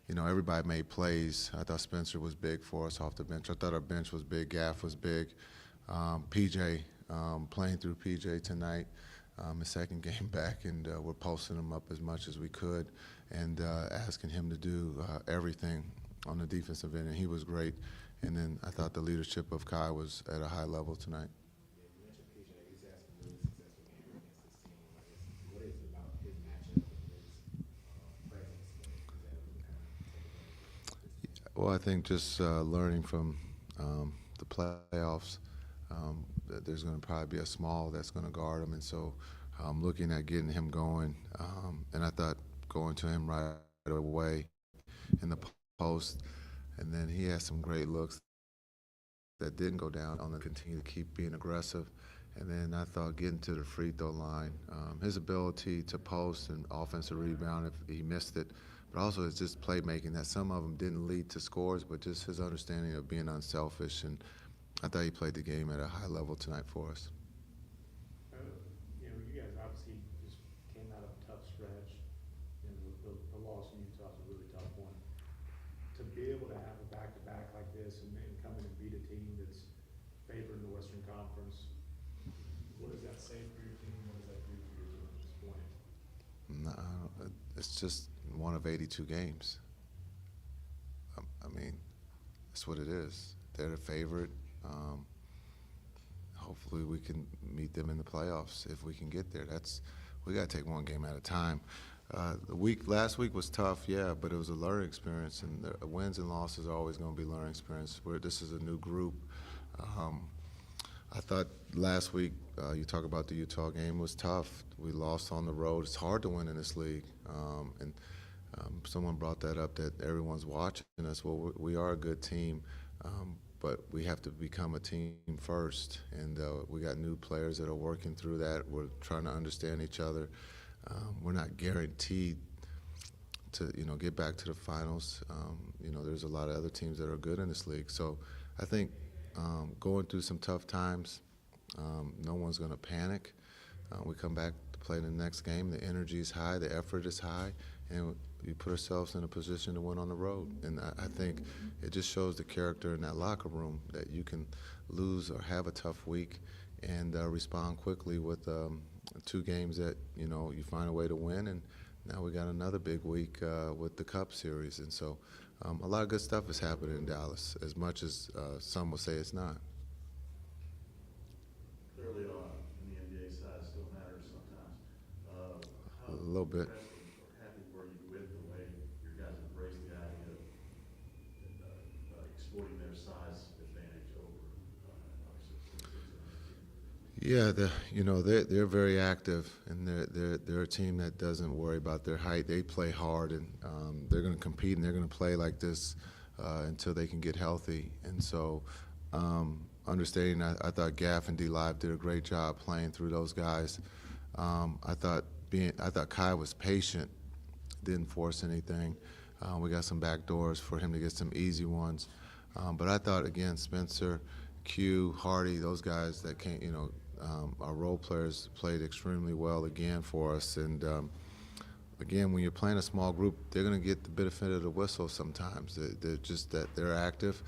everybody made plays. I thought Spencer was big for us off the bench. I thought our bench was big. Gaff was big. PJ, playing through PJ tonight, his second game back, and we're posting him up as much as we could and asking him to do everything on the defensive end, and he was great. And then I thought the leadership of Kai was at a high level tonight. Well, I think just learning from the playoffs, that there's going to probably be a small that's going to guard him, and so looking at getting him going, and I thought going to him right away in the post, and then he had some great looks that didn't go down on the continue to keep being aggressive. And then I thought getting to the free throw line, his ability to post and offensive rebound if he missed it, but also it's just playmaking that some of them didn't lead to scores, but just his understanding of being unselfish. And I thought he played the game at a high level tonight for us. You guys obviously just came out of a tough stretch. The loss in Utah is a really tough one. To be able to have a back-to-back like this and come in and beat a team that's favored in the Western Conference, what does that say for your team? What does that do for your team at this point? No, it's just one of 82 games. I mean, that's what it is. They're the favorite. Hopefully we can meet them in the playoffs if we can get there. We got to take one game at a time. Last week was tough, yeah, but it was a learning experience, and the wins and losses are always going to be learning experience. This is a new group. I thought last week, you talk about the Utah game, was tough. We lost on the road. It's hard to win in this league. And someone brought that up, that everyone's watching us. Well, we are a good team, but we have to become a team first. And we got new players that are working through that. We're trying to understand each other. We're not guaranteed to, get back to the finals. There's a lot of other teams that are good in this league. So I think going through some tough times, no one's going to panic. We come back to play the next game. The energy is high, the effort is high, and we put ourselves in a position to win on the road. And I think it just shows the character in that locker room that you can lose or have a tough week and respond quickly with 2 games that, you find a way to win. And now we got another big week with the Cup Series. And so a lot of good stuff is happening in Dallas, as much as some will say it's not. Clearly, in the NBA side, it still matters sometimes. A little bit. Happy were you with the way your guys embraced the idea of exploiting their size advantage over Yeah, they're very active, and they're a team that doesn't worry about their height. They play hard, and they're going to compete, and they're going to play like this until they can get healthy. And so, understanding, I thought Gaff and D-Live did a great job playing through those guys. I thought Kai was patient, didn't force anything. We got some back doors for him to get some easy ones. But I thought, again, Spencer, Q, Hardy, those guys that came, our role players played extremely well again for us. And again, when you're playing a small group, they're going to get the benefit of the whistle sometimes. They're just that they're active.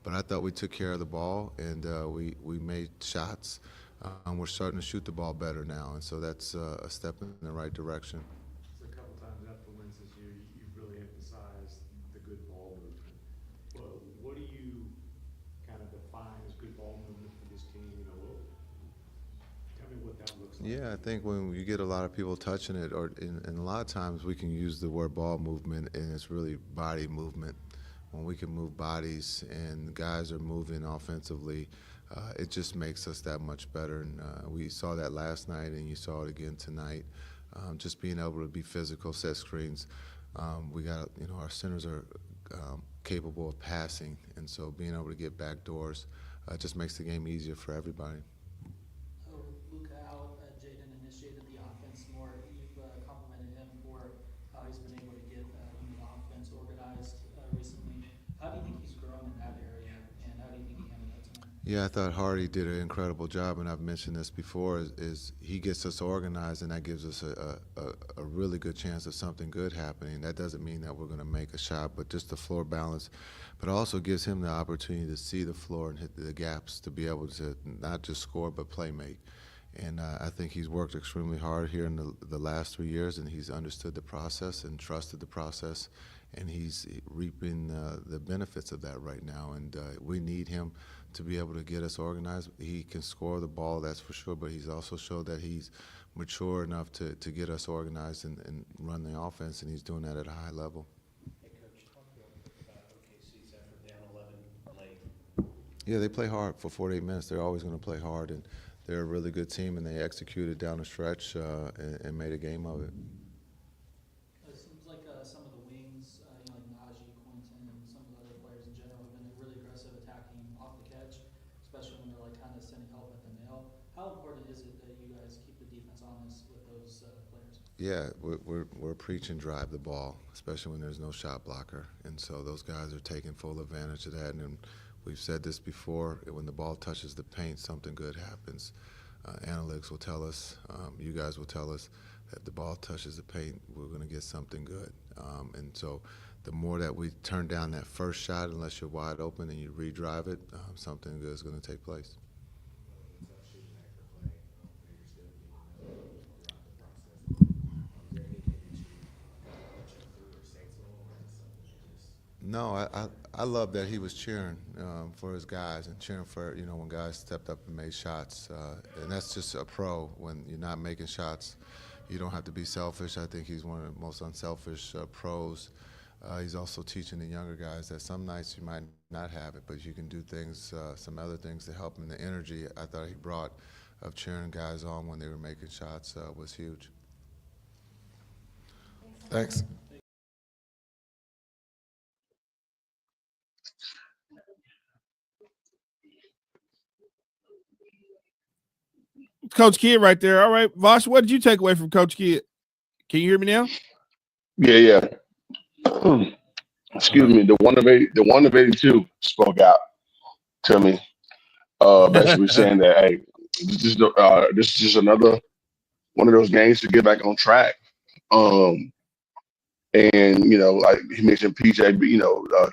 But I thought we took care of the ball, and we made shots. We're starting to shoot the ball better now, and so that's a step in the right direction. So a couple times after wins this year, you've really emphasized the good ball movement. Well, what do you kind of define as good ball movement for this team? Tell me what that looks like. Yeah, I think when you get a lot of people touching it, and a lot of times we can use the word ball movement, and it's really body movement. When we can move bodies and guys are moving offensively, it just makes us that much better. And we saw that last night, and you saw it again tonight. Just being able to be physical, set screens. We got, our centers are capable of passing, and so being able to get back doors just makes the game easier for everybody. Luka out, Jaden initiated the offense more. You've complimented him for how he's been able to get the offense organized recently. How do you think he's grown in that area, and how do you think he handled that tonight? Yeah, I thought Hardy did an incredible job, and I've mentioned this before, is he gets us organized, and that gives us a really good chance of something good happening. That doesn't mean that we're going to make a shot, but just the floor balance, but also gives him the opportunity to see the floor and hit the gaps to be able to not just score but play make. And I think he's worked extremely hard here in the last 3 years, and he's understood the process and trusted the process, and he's reaping the benefits of that right now. And we need him to be able to get us organized. He can score the ball, that's for sure, but he's also showed that he's mature enough to get us organized and run the offense, and he's doing that at a high level. Hey, Coach, talk about OKC's effort down 11 late. Yeah, they play hard for 48 minutes. They're always going to play hard, and they're a really good team, and they executed down the stretch and made a game of it. It seems like some of the wings, like Najee, Quinton, and some of the other players in general have been really aggressive attacking off the catch, especially when they're like kind of sending help at the nail. How important is it that you guys keep the defense honest with those players? Yeah, we're preaching drive the ball, especially when there's no shot blocker, and so those guys are taking full advantage of that. And we've said this before, when the ball touches the paint, something good happens. Analytics will tell us, you guys will tell us, that the ball touches the paint, we're going to get something good. And so the more that we turn down that first shot, unless you're wide open and you redrive it, something good is going to take place. No, I love that he was cheering for his guys and cheering for, when guys stepped up and made shots. And that's just a pro. When you're not making shots, you don't have to be selfish. I think he's one of the most unselfish pros. He's also teaching the younger guys that some nights you might not have it, but you can do things, some other things to help him. The energy I thought he brought of cheering guys on when they were making shots was huge. Thanks. Coach Kidd right there. All right, Vosh, what did you take away from Coach Kidd? Can you hear me now? Yeah. Excuse me. The one of 82 spoke out to me, basically saying that, hey, this is just another one of those games to get back on track. And like he mentioned, PJ,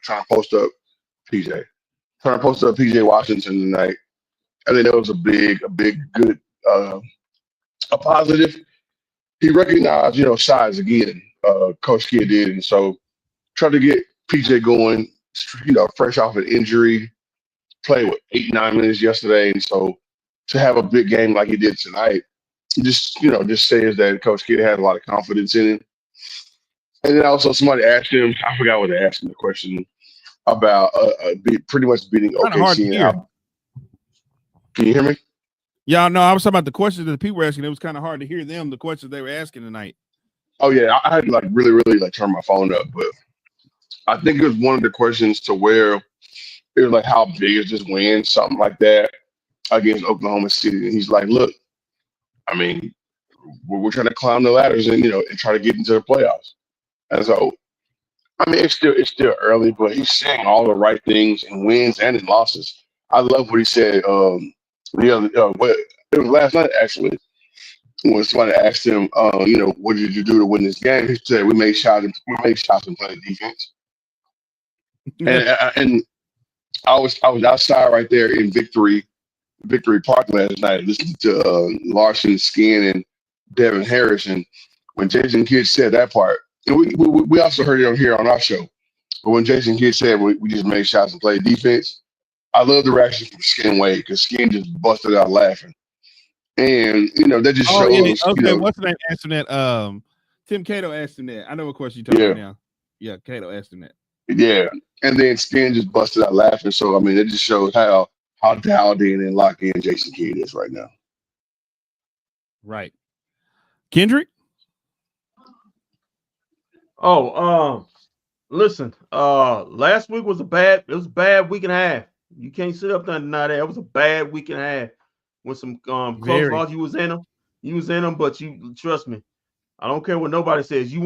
trying to post up PJ Washington tonight. I think that was a big, good, a positive. He recognized, size again. Coach Kidd did, and so tried to get PJ going. Fresh off an injury, played with 8-9 minutes yesterday, and so to have a big game like he did tonight, just says that Coach Kidd had a lot of confidence in him. And then also somebody asked him, I forgot what they asked him the question about pretty much beating OKC. Can you hear me? Yeah, no, I was talking about the questions that the people were asking. It was kind of hard to hear them, the questions they were asking tonight. Oh yeah, I had to really turn my phone up, but I think it was one of the questions to where it was like, how big is this win? Something like that against Oklahoma City. And he's like, look, I mean, we're trying to climb the ladders and and try to get into the playoffs. And so, I mean, it's still early, but he's saying all the right things in wins and in losses. I love what he said. It was last night actually, when somebody asked him, what did you do to win this game? He said, we made shots and played defense. and I was outside right there in Victory Park last night listening to Larson, Skin, and Devin Harris. And when Jason Kidd said that part, and we also heard it here on our show, but when Jason Kidd said we just made shots and played defense, I love the reaction from Skin Wade because Skin just busted out laughing. And that just shows. Okay, what's the name asked him that? Tim Cato asked him that. I know what question you're talking about now. Yeah, Cato asked him that. Yeah, and then Skin just busted out laughing. So I mean, it just shows how dialed in and locked in Jason Kidd is right now. Right, Kendrick. Listen. Last week was a bad week and a half. You can't sit up there and deny that. It was a bad week and a half. With some close calls, you was in them, but you trust me. I don't care what nobody says. You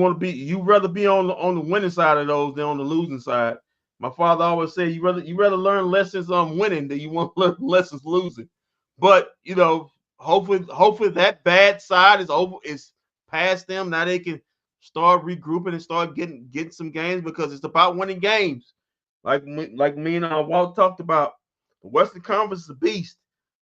rather be on the winning side of those than on the losing side. My father always said you rather learn lessons on winning than you want to learn lessons losing. But hopefully that bad side is over, is past them. Now they can start regrouping and start getting some games, because it's about winning games. Like me and Walt talked about, the Western Conference is a beast.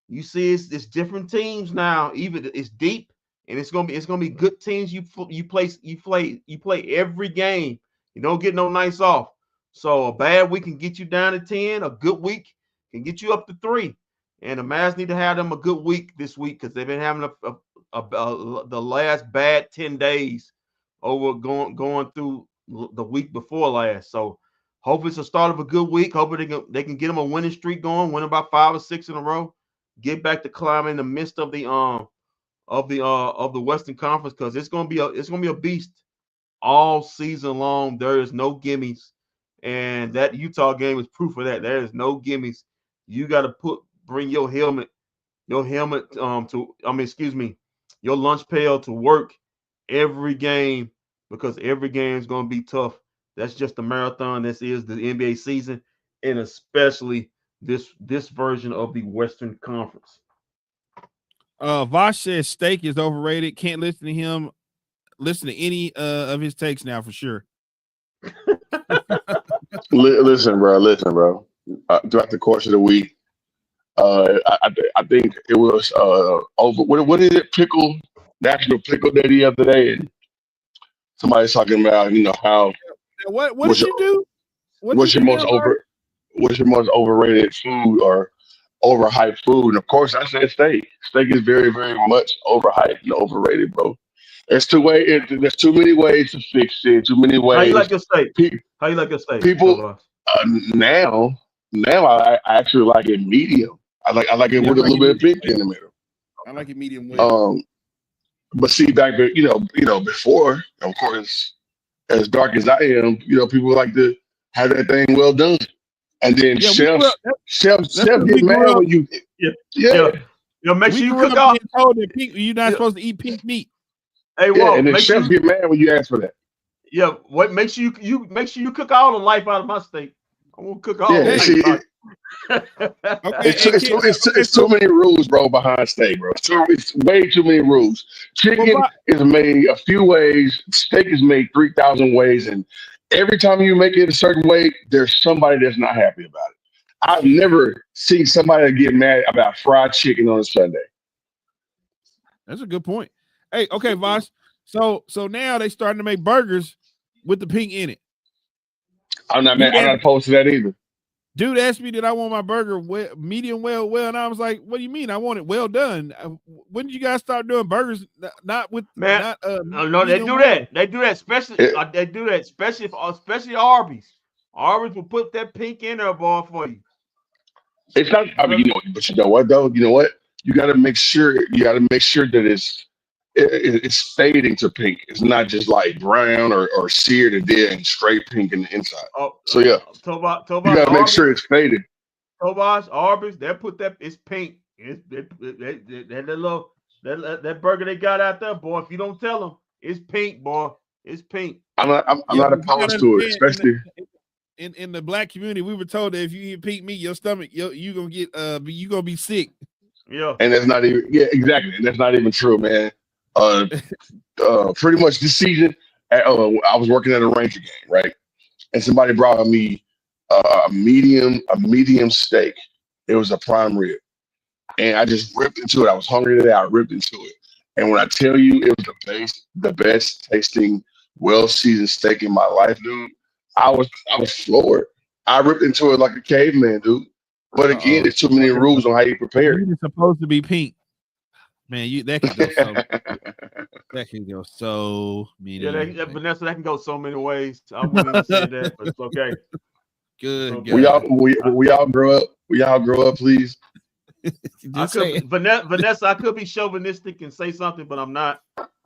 You see, it's different teams now. Even it's deep, and it's gonna be good teams. You play every game. You don't get no nights off. So a bad week can get you down to 10. A good week can get you up to 3. And the Mavs need to have them a good week this week, because they've been having the last bad 10 days over going through the week before last. So hopefully it's the start of a good week. Hopefully they can get them a winning streak going, win about 5 or 6 in a row, get back to climbing in the midst of the Western Conference, because it's gonna be a beast all season long. There is no gimmies, and that Utah game is proof of that. There is no gimmies. You got to bring your helmet your lunch pail to work every game, because every game is going to be tough. That's just a marathon. This is the NBA season, and especially this version of the Western Conference. Vosh says steak is overrated. Can't listen to him. Listen to any of his takes now for sure. Listen, bro. Throughout the course of the week, I think it was over. What is it? National Pickle Day the other day, and somebody's talking about how what did you do? What's your most overrated food or overhyped food? And of course, I said steak. Steak is very, very much overhyped and overrated, bro. There's too many ways to fix it. Too many ways. How you like your steak? How you like your steak? People now I actually like it medium. I like it with a little bit of pink in the middle. I like it medium well. But see, back before, of course, as dark as I am, people like to have that thing well done. And then chefs get mad when you make sure you cook out. You're not supposed to eat pink meat. Hey, Walt, and then chefs get mad when you ask for that. Yeah, make sure you cook all the life out of my steak. I won't cook all the life. It's too many rules, bro, behind steak, bro. It's way too many rules. Chicken is made a few ways. Steak is made 3,000 ways, and every time you make it a certain way, there's somebody that's not happy about it. I've never seen somebody get mad about fried chicken on a Sunday. That's a good point. Hey, okay, Vosh. So now they starting to make burgers with the pink in it. I'm not opposed to that either. Dude asked me that I want my burger medium well, and I was like, "What do you mean? I want it well done." When did you guys start doing burgers? Not with no, they do that. They do that especially. They do that especially Arby's. Arby's will put that pink in there, boy, for you. It's not. I mean, but you know what though? You know what? You got to make sure. That it's fading to pink. It's not just like brown or seared and then straight pink in the inside. So yeah, you got to make sure it's faded. Tobias, Arby's, they put that. It's pink. That burger they got out there, boy. If you don't tell them, it's pink, boy. It's pink. I'm not opposed to it, especially in the black community. We were told that if you eat pink meat, your stomach, you gonna get you gonna be sick. Yeah, and that's not even exactly. And that's not even true, man. Pretty much this season, I was working at a Ranger game, right? And somebody brought me a medium steak. It was a prime rib, and I just ripped into it. I was hungry today. I ripped into it, and when I tell you it was the best tasting, well-seasoned steak in my life, dude, I was floored. I ripped into it like a caveman, dude. But again, there's too many rules on how you prepare it. It's supposed to be pink. Man, that can go so that can go so many. Yeah, Vanessa, that can go so many ways. I wouldn't even say that, but it's okay. Good. We all grow up. We all grow up, please. Vanessa, I could be chauvinistic and say something, but I'm not.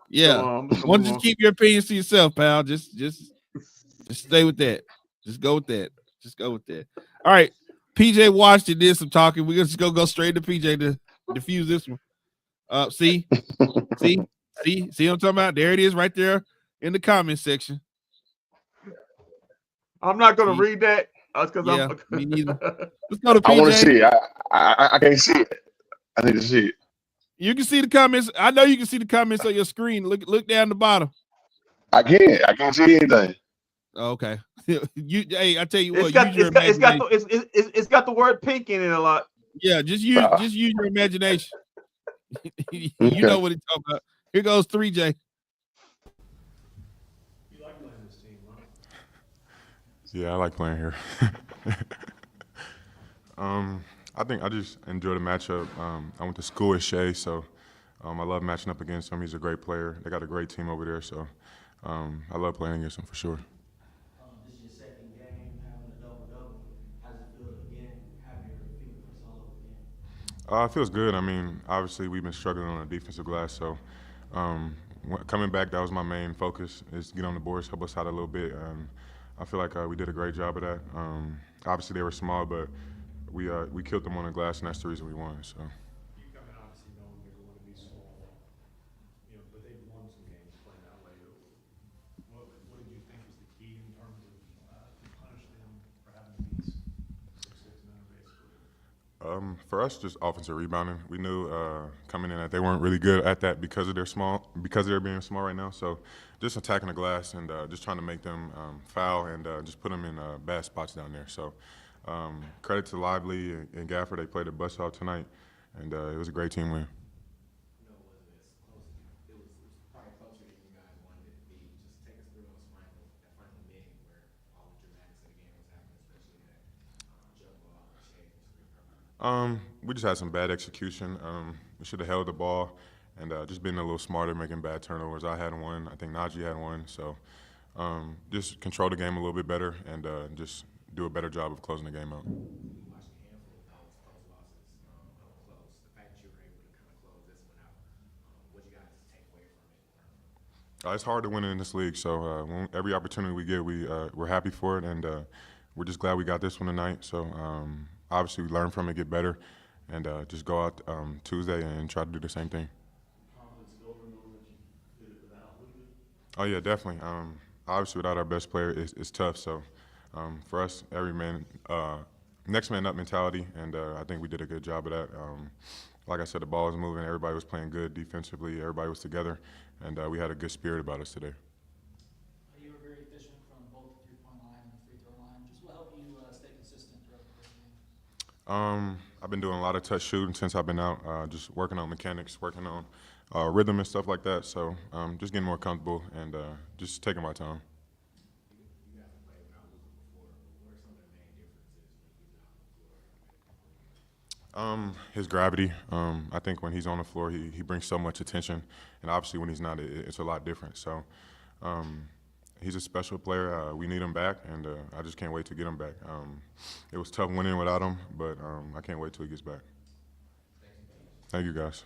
Yeah. So, why don't you keep your opinions to yourself, pal? Just stay with that. Just go with that. All right. PJ Washington did some talking. We're just gonna go straight to PJ to diffuse this one. See what I'm talking about? There it is right there in the comment section. I'm not going to read that. That's because Yeah, I'm. me neither. Let's go to I want to PJ. see it. I can't see it. I need to see it. You can see the comments. I know you can see the comments on your screen. Look down the bottom. I can't. I can't see anything. Okay. Hey, I tell you It's what, use got your it's got it's got imagination. it's got the word pink in it a lot. Yeah, just Uh, use your imagination. You know okay. what he's talking about. Here goes 3J. You like playing this team, huh? Yeah, I like playing here. I think I just enjoy the matchup. I went to school with Shea, so I love matching up against him. He's a great player. They got a great team over there, so I love playing against him for sure. This is your second game having a double-double. How does it feel to again have your fingerprints all over the game? It feels good. I mean, obviously we've been struggling on the defensive glass, so coming back, that was my main focus, is to get on the boards, help us out a little bit. I feel like we did a great job of that. Obviously they were small, but we killed them on the glass, and that's the reason we won. So. You come in obviously knowing they're going to be small, but they've won some games playing that way. What did you think was the key in terms of to punish them for having to be 6'6" men basically? For us, just offensive rebounding. We knew coming in that they weren't really good at that because of their being small right now. So just attacking the glass and just trying to make them foul and just put them in bad spots down there. So credit to Lively and Gaffer. They played a bust out tonight, and it was a great team win. No, it wasn't as close as it was probably closer than you guys wanted it to be. Just take us through that final minute where all the dramatics of the game was happening, especially that jump ball and Shea just recovered. We just had some bad execution. We should have held the ball and just been a little smarter, making bad turnovers. I had one. I think Najee had one. So just control the game a little bit better and just do a better job of closing the game out. You watched a handful of those losses up close. The fact that you were able to kind of close this one out, what you guys take away from it and learn from it? It's hard to win in this league, so every opportunity we get, we're happy for it, and we're just glad we got this one tonight. So obviously we learn from it, get better, and just go out Tuesday and try to do the same thing. Confidence builder knowing that you did it without Luka? Oh yeah, definitely. Obviously without our best player, it's tough. So for us, every man, next man up mentality, and I think we did a good job of that. Like I said, the ball was moving, everybody was playing good defensively, everybody was together, and we had a good spirit about us today. You were very efficient from both the three-point line and the free throw line. Just what helped you stay consistent throughout the course of the game? I've been doing a lot of touch shooting since I've been out, just working on mechanics, working on rhythm and stuff like that. So just getting more comfortable and just taking my time. You guys have played without Luka before. What are some of the main differences when he's not on the floor? His gravity. I think when he's on the floor, he brings so much attention, and obviously when he's not, it's a lot different. So he's a special player. We need him back, and I just can't wait to get him back. It was tough winning without him, but I can't wait till he gets back. Thank you, guys.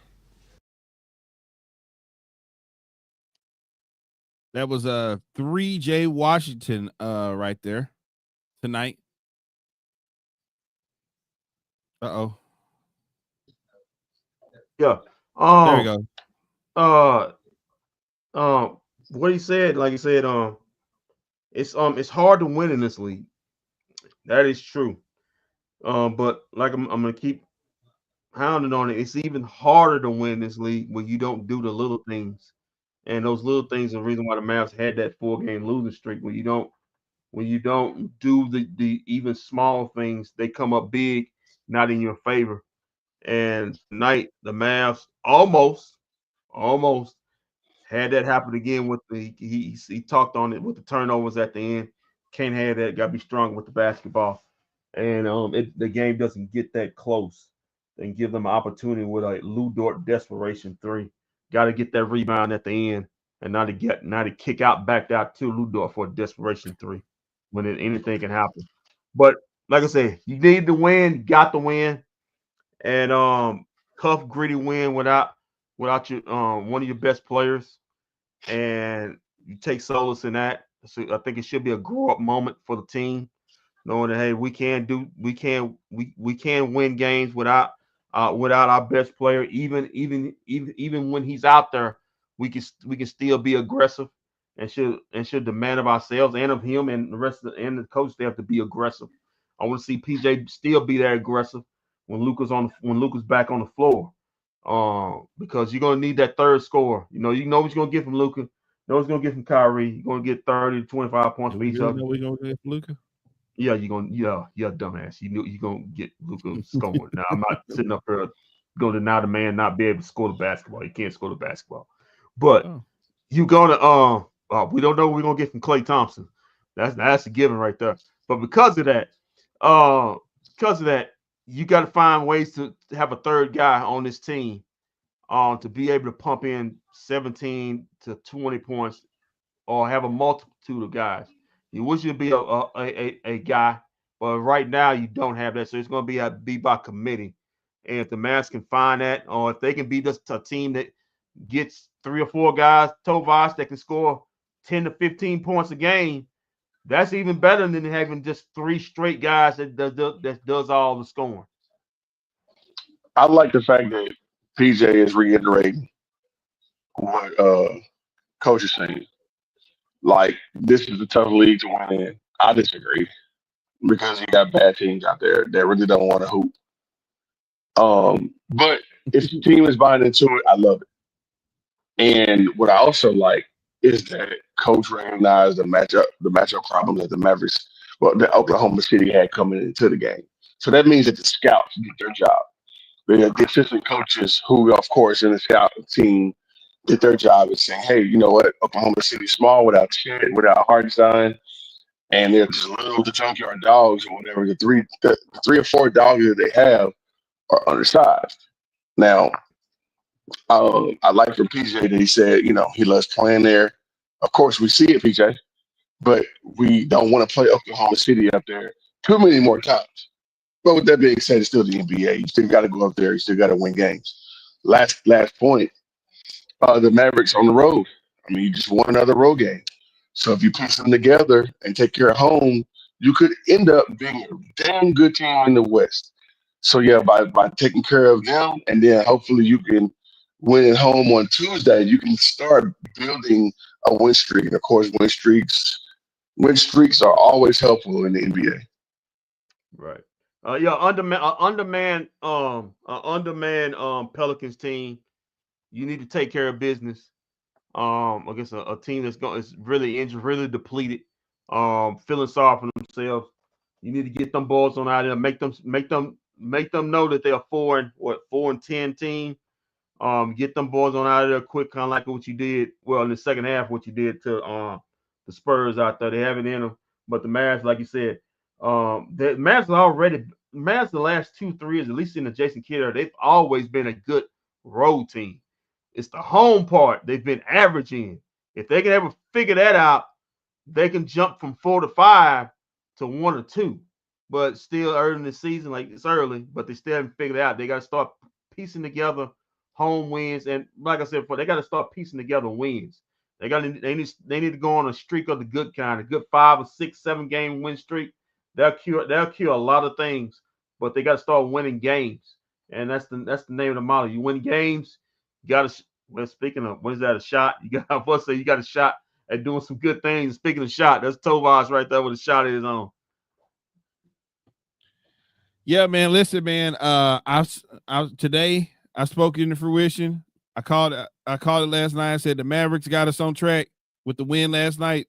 That was 3J Washington right there tonight. Uh-oh. Yeah. There we go. What he said, like he said, it's hard to win in this league. That is true. But like I'm gonna keep hounding on it. It's even harder to win this league when you don't do the little things. And those little things are the reason why the Mavs had that 4-game losing streak. When you don't do the even small things, they come up big, not in your favor. And tonight, the Mavs almost had that happen again with he talked on it with the turnovers at the end. Can't have that. Got to be strong with the basketball. And the game doesn't get that close. Then give them an opportunity with a Lou Dort desperation three. Got to get that rebound at the end, and not to kick out backed out to Lou Dort for a desperation three when anything can happen. But like I said, you need the win, got the win, and tough gritty win without your one of your best players, and you take solace in that. So I think it should be a grow up moment for the team, knowing that hey, we can win games without our best player. Even when he's out there, we can still be aggressive and should demand of ourselves and of him and the rest of and the coach staff to be aggressive. I want to see PJ still be that aggressive when Luka's back on the floor. Because you're gonna need that third scorer. You know what you're gonna get from Luka. You know what you're gonna get from Kyrie. You're gonna get 30 to 25 points Do for we each really other. know we're gonna get Luka? Yeah, dumbass. You're gonna get Luka scoring. Now I'm not sitting up here gonna deny the man not be able to score the basketball. He can't score the basketball. But you're gonna we don't know what we're gonna get from Klay Thompson. That's a given right there. But because of that, you got to find ways to have a third guy on this team to be able to pump in 17 to 20 points or have a multitude of guys. You wish you'd be a guy, but right now you don't have that. So it's going to be by committee. And if the Mavs can find that, or if they can be just a team that gets 3 or 4 guys, Tovas, that can score 10 to 15 points a game, that's even better than having just 3 straight guys that does all the scoring. I like the fact that PJ is reiterating what coach is saying. Like, this is a tough league to win in. I disagree because you got bad teams out there that really don't want to hoop. But if the team is buying into it, I love it. And what I also like is that coach recognized the matchup problem that the Mavericks, that Oklahoma City had coming into the game. So that means that the scouts did their job. The assistant coaches, who of course in the scout team, did their job of saying, hey, you know what, Oklahoma City's small without Chet, without Hartenstein, and they're just little the junkyard dogs or whatever. The three or four dogs that they have are undersized. Now, I like for PJ that he said, he loves playing there. Of course, we see it, PJ, but we don't want to play Oklahoma City up there too many more times. But with that being said, it's still the NBA. You still got to go up there. You still got to win games. Last point, the Mavericks on the road. I mean, you just won another road game. So if you piece them together and take care of home, you could end up being a damn good team in the West. So, yeah, by taking care of them, and then hopefully you can win at home on Tuesday, you can start building a win streak. And, of course, win streaks are always helpful in the NBA. Right. Underman Pelicans team. You need to take care of business. Against a team is really injured, really depleted, feeling sorry for themselves. You need to get them boys on out there, make them know that they're a 4-10 team. Get them boys on out of there quick, kind of like what you did. Well, in the second half, what you did to the Spurs out there. They have it in them, but the Mavs, like you said, the Mavs the last 2-3 years, at least in the Jason Kidd era, they've always been a good road team. It's the home part they've been averaging. If they can ever figure that out, they can jump from 4-5 to 1-2. But still early in the season, like it's early, but they still haven't figured it out. They got to start piecing together home wins, and like I said before, they got to start piecing together wins. They need to go on a streak of the good kind, a good 5 or 6, 7 game win streak. They'll cure a lot of things, but they got to start winning games, and that's the name of the model. You win games. You got to. Well, speaking of, what is that? A shot? You got a shot at doing some good things. Speaking of shot, that's Tovas right there with a shot of his own. Yeah, man. Listen, man. Today I spoke into fruition. I called it last night. I said the Mavericks got us on track with the win last night.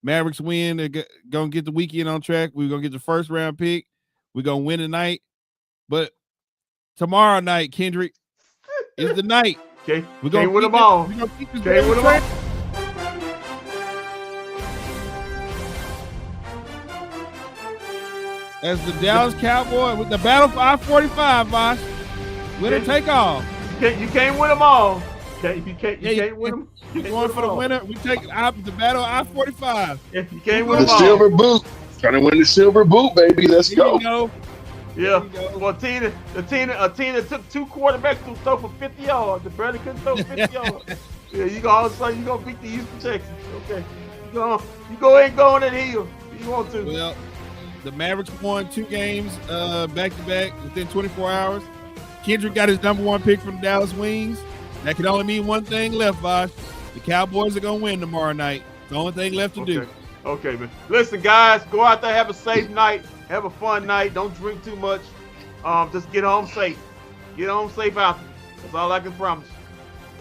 Mavericks win. They're gonna get the weekend on track. We're gonna get the first round pick. We're gonna win tonight. But tomorrow night, Kendrick, is the night. Okay, we're gonna win them all. We're gonna keep this win them all. As the Dallas Cowboys with the battle for I-45, boss. Winner take all. You can't win them all. You can't win them. You're going for the winner. We take the battle I-45. If you can't win them the all. silver boot. Trying to win the silver boot, baby. Let's go. Yeah. Well, Tina took 2 quarterbacks to throw for 50 yards. The brother couldn't throw 50 yards. Yeah, all of a sudden you gonna beat the Houston Texans. Okay. You go ahead and go on that hill. You want to. Well, the Mavericks won 2 games back to back within 24 hours. Kendrick got his number 1 pick from the Dallas Wings. That can only mean one thing left, Bosh. The Cowboys are gonna win tomorrow night. It's the only thing left to do. Okay, man. Listen, guys, go out there, have a safe night. Have a fun night. Don't drink too much. Just get home safe. Get home safe out there. That's all I can promise.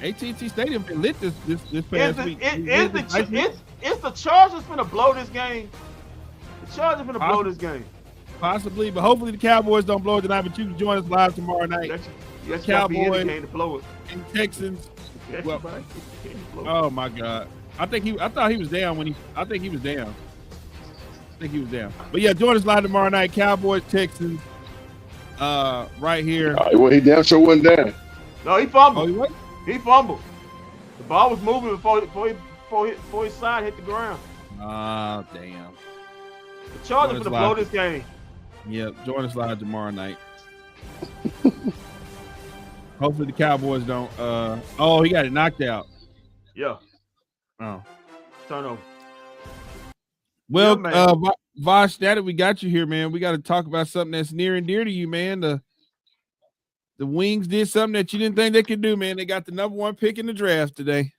AT&T Stadium been lit this past week. It's the Chargers finna blow this game. The Chargers finna blow this game. Possibly, but hopefully the Cowboys don't blow it tonight. But you can join us live tomorrow night. Yes, Cowboys game to blow it. And Texans. Yes, Well, oh my God! I think he was down. I think he was down. But yeah, join us live tomorrow night. Cowboys, Texans. Right here. Well, he damn sure wasn't down. No, he fumbled. Oh, he what? He fumbled. The ball was moving before his side hit the ground. Ah, damn. The Chargers finna blow this game. Yep, join us live tomorrow night. Hopefully the Cowboys don't. Oh, he got it knocked out. Yeah. Oh. Turnover. Well, Yeah, Vosh, now that we got you here, man, we got to talk about something that's near and dear to you, man. The Wings did something that you didn't think they could do, man. They got the #1 pick in the draft today.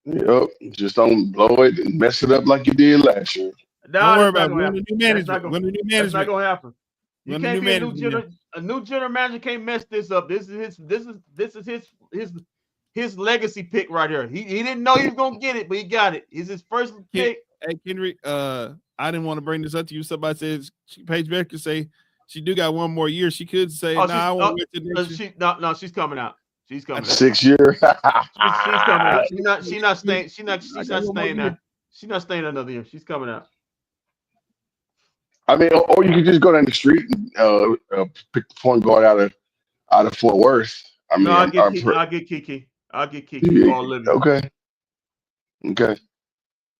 Yep. Just don't blow it and mess it up like you did last year. Don't worry about it. We're the new management. That's not gonna happen. You can't be a new general manager can't mess this up. This is his legacy pick right here. He didn't know he was gonna get it, but he got it. It's his first pick. Hey, Kendrick, I didn't want to bring this up to you. Somebody said Paige Becker say she do got one more year. She could say, I won't wait till next year. No, she's coming out. She's coming out. 6 year. She's coming out. She's not staying. She's not staying there. She's not staying another year. She's coming out. I mean, or you could just go down the street and pick the point guard out of Fort Worth. I mean, I'll get Kiki. I'll get Kiki. Okay.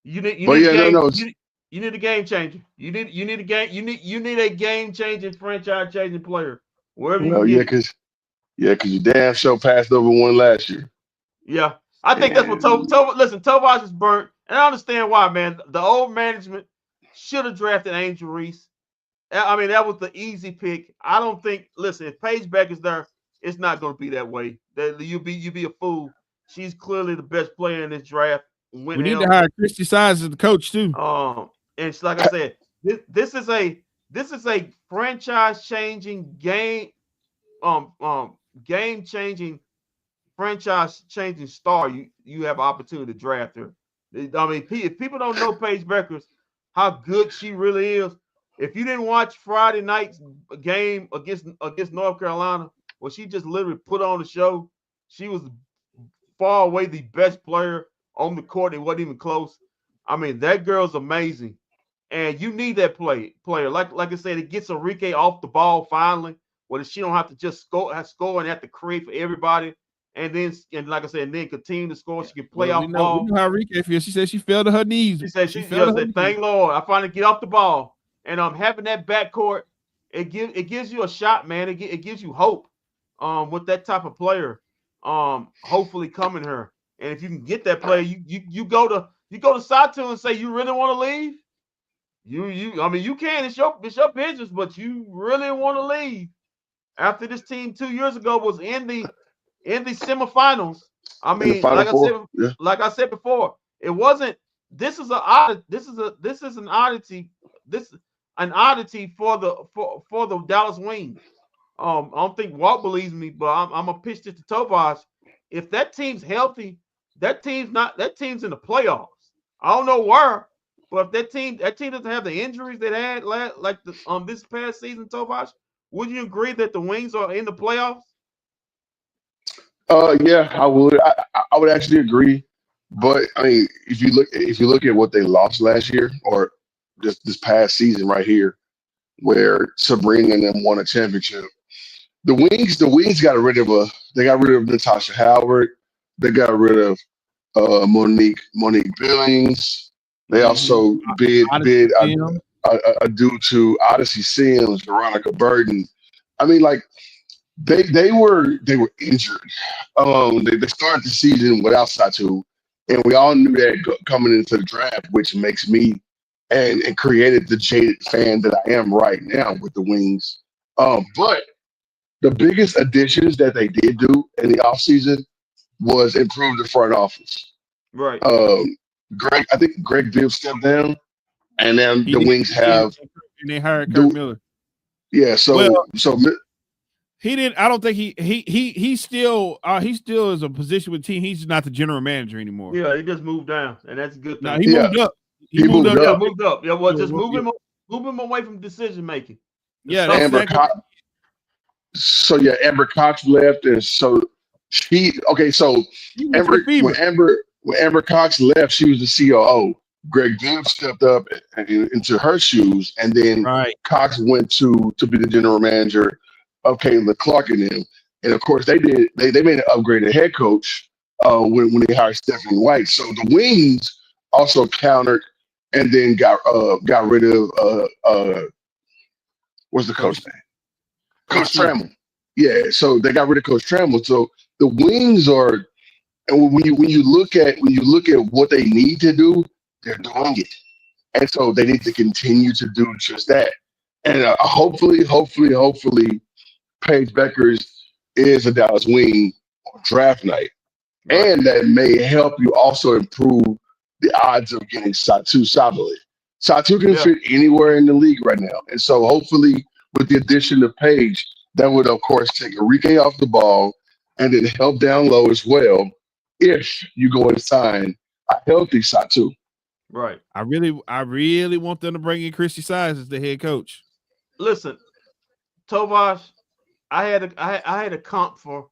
You need a game changer. You need a game changing, franchise changing player. Wherever you because you damn sure passed over one last year. Yeah, I think that's what Tobias is burnt, and I understand why, man. The old management should have drafted Angel Reese. I mean, that was the easy pick. I don't think. Listen, if Paige Becker's there, it's not going to be that way. You'd be a fool. She's clearly the best player in this draft. We need to hire Christy Sides as the coach too. And it's like I said, this is a franchise changing game changing, franchise changing star. You have an opportunity to draft her. I mean, if people don't know Paige Beckers, how good she really is. If you didn't watch Friday night's game against North Carolina, where she just literally put on the show, she was far away the best player on the court. It wasn't even close. I mean, that girl's amazing, and you need that player. Like I said, it gets Enrique off the ball finally, where she don't have to just score and have to create for everybody. And like I said, then continue to score. She can play off ball. We know how Enrique feels. She said she fell to her knees. She said thank Lord, I finally get off the ball. And having that backcourt, it gives you a shot, man. It gives you hope. With that type of player, hopefully coming here. And if you can get that player, you go to Sato and say you really want to leave. I mean you can. It's your business, but you really want to leave after this team 2 years ago was in the semifinals. I mean, like I said before, it wasn't. This is an oddity. This is an oddity for the Dallas Wings. I don't think Walt believes me, but I'm gonna pitch this to Tobias. If that team's healthy, that team's in the playoffs. I don't know where, but if that team doesn't have the injuries they had this past season, Tobias, would you agree that the Wings are in the playoffs? Yeah, I would. I would actually agree. But I mean, if you look at what they lost last year or this past season right here, where Sabrina and them won a championship, the Wings got rid of Natasha Howard. They got rid of Monique Billings. They also bid due to Odyssey Sims, Veronica Burton. I mean, like they were injured. They started the season without Satu, and we all knew that coming into the draft, which makes me and created the jaded fan that I am right now with the Wings. But the biggest additions that they did do in the offseason was improve the front office. Right. I think Greg Bibb stepped down, and then the Wings have and they hired Do- Kirk Miller. Yeah, so He didn't. I don't think he still is a position with the team. He's just not the general manager anymore. Yeah, he just moved down, and that's a good thing. No, he moved up. He moved up. Yeah, moved up. Yeah, well, just Yeah, move him away from decision making. Yeah, that's Amber exactly. Cox. So yeah, Amber Cox left, and so So He went to the Fever. when Amber Cox left, she was the COO. Greg Gibbs stepped up into her shoes, and then Right. Cox went to be the general manager of Caitlin Clark and them. And of course, they made an upgrade at head coach when they hired Stephanie White. So the Wings also countered and then got rid of what's the coach name? Coach Trammell. Yeah, so they got rid of Coach Trammell. So the Wings are, and when you look at what they need to do, they're doing it, and so they need to continue to do just that. And hopefully, Paige Beckers is a Dallas Wing on draft night, and that may help you also improve the odds of getting Satu Sabali. Satu can fit anywhere in the league right now, and so hopefully, with the addition of Paige, that would of course take Enrique off the ball, and then help down low as well. If you go and sign a healthy Satu. Right. I really want them to bring in Christy Sides as the head coach. Listen, Tovash, I had a comp for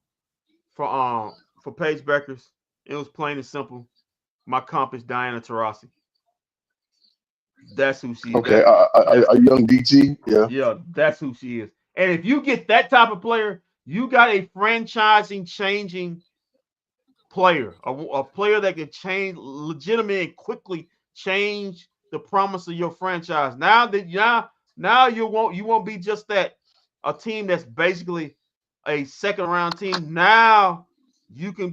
Paige Beckers. It was plain and simple. My comp is Diana Taurasi. That's who she is. Okay, a young DT, yeah. Yeah, that's who she is. And if you get that type of player, you got a franchising changing player, a player that can change legitimately and quickly change the promise of your franchise. Now you won't be just a team that's basically a second round team. Now you can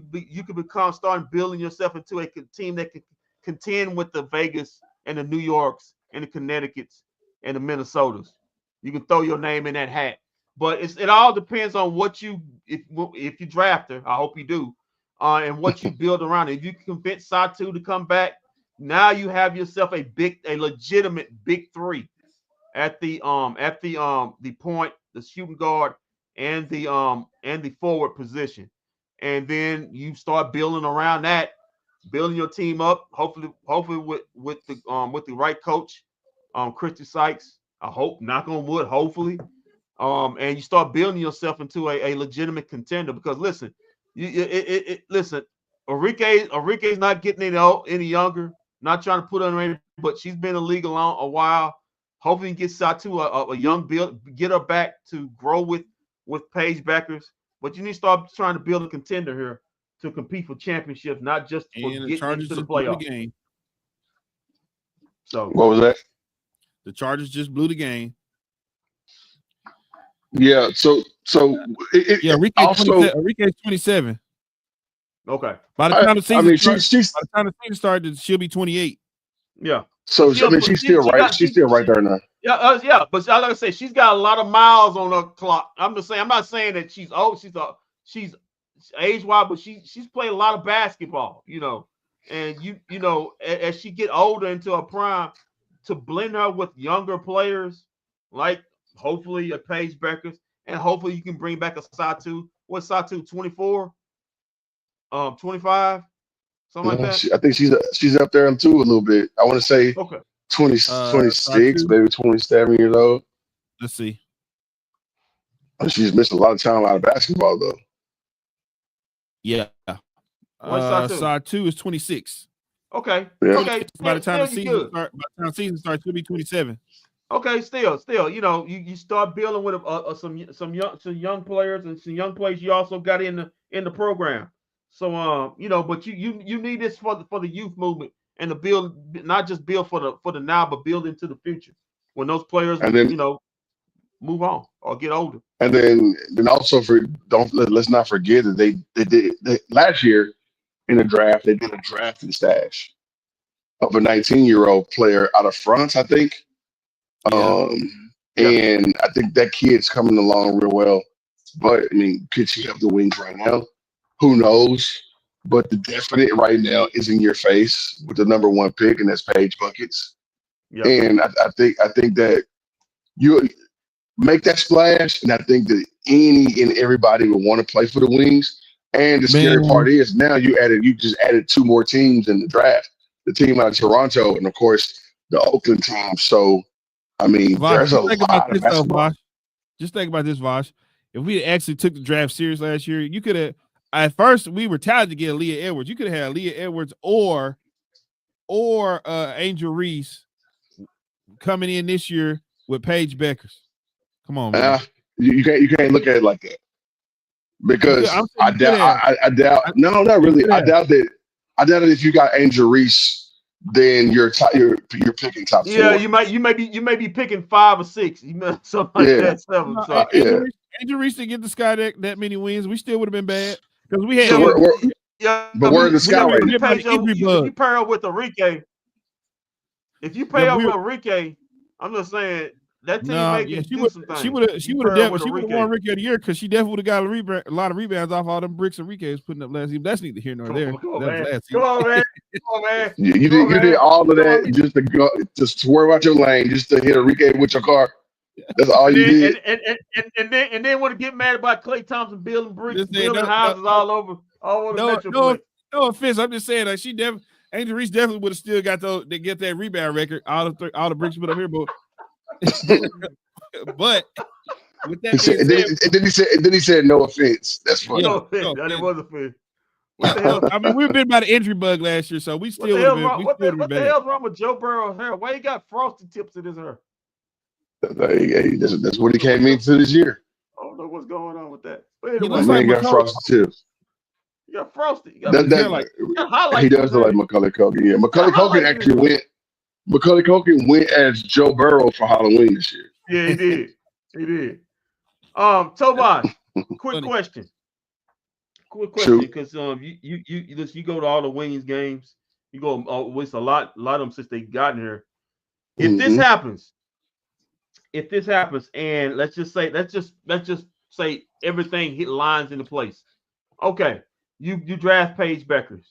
become starting building yourself into a team that can contend with the Vegas and the New Yorks and the Connecticut's and the Minnesotas. You can throw your name in that hat, but it all depends on what if you draft her. I hope you do, and what you build around it. If you can convince Satu to come back, now you have yourself a legitimate big three at the point, the shooting guard, and the forward position, and then you start building around that, building your team up. Hopefully with the right coach, Christy Sykes. I hope, knock on wood, hopefully, and you start building yourself into a legitimate contender. Because listen, listen, Enrique's not getting any younger. Not trying to put her in, but she's been in the league a while. Hopefully, get Satu a young build, get her back to grow with Paige Beckers. But you need to start trying to build a contender here to compete for championships, not just for getting into the playoffs. So what was that? The Chargers just blew the game. Yeah. So Enrique's 27. Okay. By the time the season started, she'll be 28. Yeah. So she's still right. She's still right there now. Yeah. But like I say, she's got a lot of miles on her clock. I'm not saying that she's old. She's age wise, but she's played a lot of basketball. And as she get older into her prime, to blend her with younger players, like hopefully a Paige Beckers, and hopefully you can bring back a Satu. What's Satu? 24. 25, something like that. I think she's up there too a little bit. I want to say 26, maybe 27 years old. Let's see. She's missed a lot of time out of basketball though. Yeah. Satu is 26. Okay. Yeah. Okay. By the time the season starts, she'll be 27. Okay. Still, you start building with some young players and some young players you also got in the program. So but you need this for the youth movement and to build, not just build for the now, but build into the future when those players move on or get older. And then also let's not forget that they did last year in the draft, they did a draft and stash of a 19-year-old player out of France, I think. And I think that kid's coming along real well. But I mean, could she have the Wings right now? Who knows? But the definite right now is in your face with the number one pick, and that's Paige Buckets. Yep. And I think that You make that splash, and I think that any and everybody would want to play for the Wings. And the scary Man. part is now you just added 2 more teams in the draft. The team out of Toronto, and of course the Oakland team. So, I mean, Vosh, there's a just think about lot of this though, basketball. Vosh. Just think about this, Vosh. If we actually took the draft serious last year, you could have. At first, we were talented to get Leah Edwards. You could have had Leah Edwards or Angel Reese coming in this year with Paige Beckers. Come on, man. You can't look at it like that because I doubt. No, not really. I doubt that if you got Angel Reese, then you're picking top 4. Yeah, you may be picking 5 or 6. Something like that. 7. So. Angel Reese didn't get the Sky that many wins. We still would have been bad because we had. But we're in the Sky right now. If you pair up with Enrique, I'm just saying that team she would have won Rookie of the Year because she definitely would have got a lot of rebounds off all them bricks Enrique was putting up last season. That's neither here nor there. Come on, man. You did all of that just to worry about your lane, just to hit Enrique with your car. That's all you did. And then want to get mad about Klay Thompson building bricks, building houses all over the Metroplex. No offense, I'm just saying like Angel Reese definitely would have still got that rebound record. All the bricks put up here, but with that being said, and then he said no offense. That's funny. No offense. That was offense. What the hell? I mean, we've been by the injury bug last year, so we still would have been. What the hell's wrong with Joe Burrow's hair? Why he got frosted tips in his hair? That's what he came into this year. I don't know what's going on with that. He got frosted tips. You got frosted. He does look like Macaulay Culkin. Yeah, Macaulay Culkin actually went. Macaulay Culkin went as Joe Burrow for Halloween this year. Yeah, he did. He did. Tobias, quick question, because you go to all the Wings games. You go with a lot of them since they gotten here. If this happens, and let's just say everything lines into place. Okay, you draft Paige Beckers.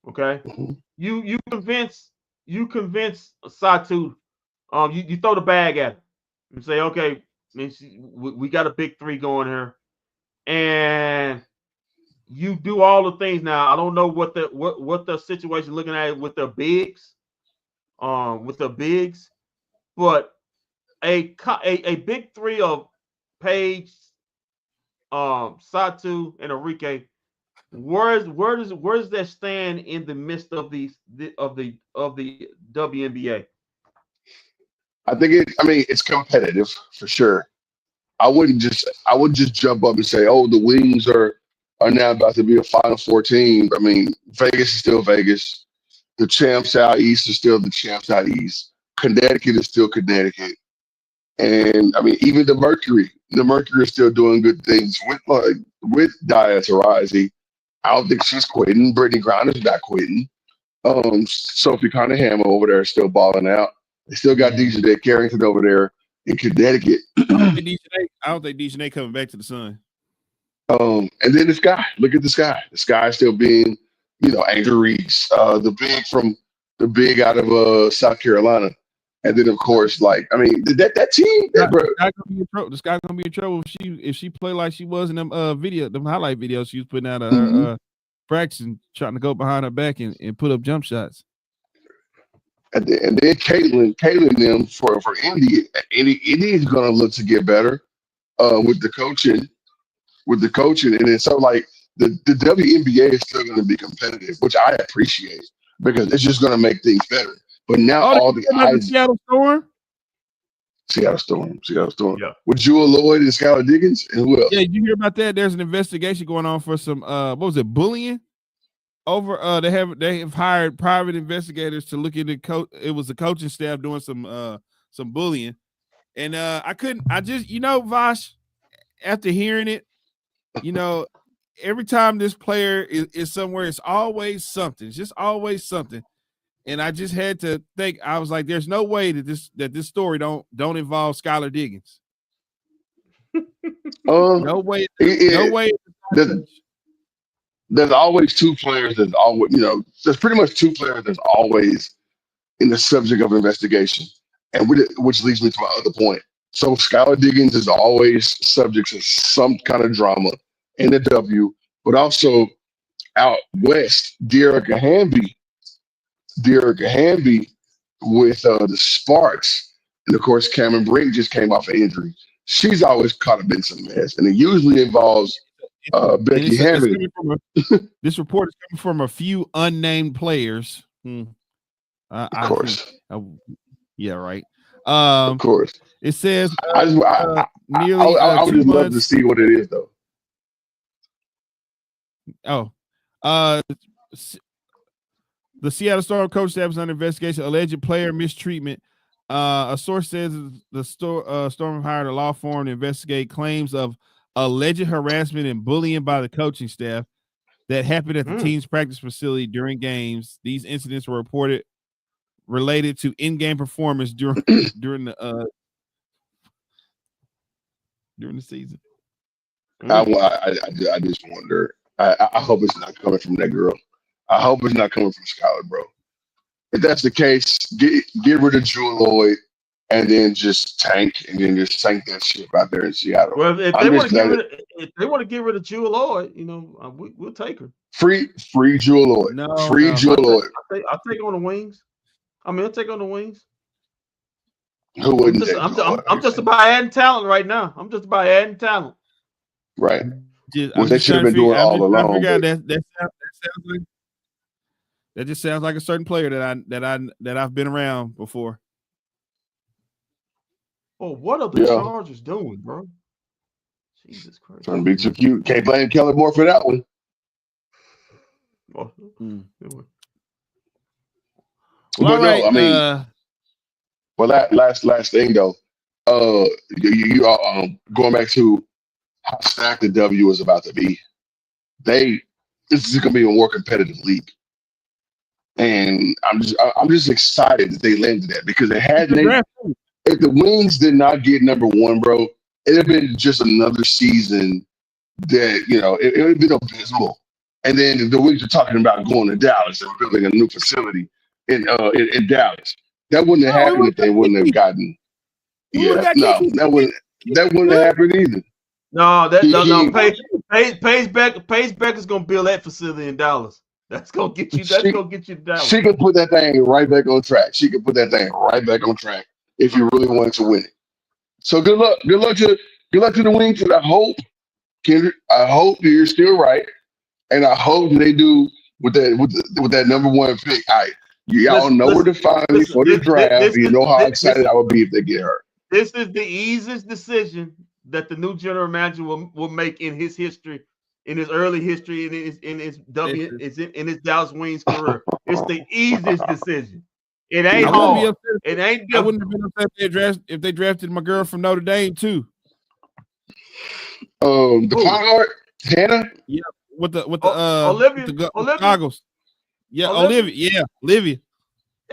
Okay, you convince Satu. You throw the bag at her and say, okay, we got a big 3 going here, and you do all the things. Now I don't know what the situation looking at with the bigs, but a big 3 of Paige, Satu, and Enrique. Where does that stand in the midst of the WNBA? I think it's competitive for sure. I wouldn't just jump up and say, oh, the Wings are now about to be a Final Four team. I mean, Vegas is still Vegas. The champs out east are still the champs out east. Connecticut is still Connecticut. And I mean, even the Mercury is still doing good things with Dia Taurasi. I don't think she's quitting. Brittany Griner's not quitting. Sophie Cunningham over there is still balling out. They still got DJ Carrington over there in Connecticut. I don't think DJ coming back to the Sun. And then the Sky. Look at the Sky. The Sky is still being, Angel Reese, the big out of South Carolina. And then, of course, that team, the Sky gonna be in trouble if she play like she was in them highlight videos she was putting out of her practicing, trying to go behind her back and put up jump shots. And then Caitlin them for Indy. Indy's gonna look to get better with the coaching, and then so the WNBA is still gonna be competitive, which I appreciate because it's just gonna make things better. But now all the eyes. Seattle Storm. Yeah. With Jewel Lloyd and Skylar Diggins and who else? Yeah, you hear about that? There's an investigation going on for some bullying. Over they have hired private investigators to look into it was the coaching staff doing some bullying. And Vosh, after hearing it, every time this player is somewhere, it's always something. It's just always something. And I just had to think. I was like, "There's no way that this story don't involve Skylar Diggins. No way. No way." There's always 2 players that's always, there's pretty much 2 players that's always in the subject of investigation, and which leads me to my other point. So Skylar Diggins is always subject to some kind of drama in the W, but also out west, Dearica Hamby with the Sparks, and of course Cameron Brink just came off an injury. She's always caught up in some mess, and it usually involves Becky Hammond. This report is coming from a few unnamed players. Of course. Yeah, right. Of course. It says I nearly would 2 just love to months. see what it is, though. The Seattle Storm coach staff is under investigation, alleged player mistreatment. A source says the Storm hired a law firm to investigate claims of alleged harassment and bullying by the coaching staff that happened at the team's practice facility during games. These incidents were reported related to in-game performance during the season. I just wonder. I hope it's not coming from that girl. I hope it's not coming from Skylar, bro. If that's the case, get rid of Jewel Lloyd and then just tank that shit out there in Seattle. Well, if they want to get rid of Jewel Lloyd, we'll take her. Free Jewel Lloyd. Jewel Lloyd. I'll take on the wings. I'll take on the wings. Who wouldn't? I'm just about adding talent right now. I'm just about adding talent. Right. Which they should have been doing all along. That just sounds like a certain player that I've been around before. Oh, what are the Chargers doing, bro? Jesus Christ. Trying to be too cute. Can't blame Kelly Moore for that one. Well, all right. Last thing though. You are going back to how stacked the W is about to be. This is going to be a more competitive league, and I'm just excited that they landed that because if the Wings did not get number one, bro, it'd have been just another season that it would have been abysmal. And then the Wings are talking about going to Dallas and building a new facility in Dallas. That wouldn't have happened if they wouldn't have gotten. That wouldn't have happened either. No, Paige Becker's gonna build that facility in Dallas. That's gonna get you. That's gonna get you to Dallas. She can put that thing right back on track. If you really want to win it. So good luck. Good luck to the Wings. And I hope, Kendrick, you're still right, and I hope they do with that number one pick. Y'all know where to find me for the draft. You know how excited I would be if they get her. This is the easiest decision that the new general manager will make in his history, in his early history, in his Dallas Wings career. It's the easiest decision. It ain't hard. It ain't difficult. I wouldn't have been upset if they drafted my girl from Notre Dame too. The point guard, Hannah. Yeah, with the Olivia. goggles. Yeah, Olivia. Yeah,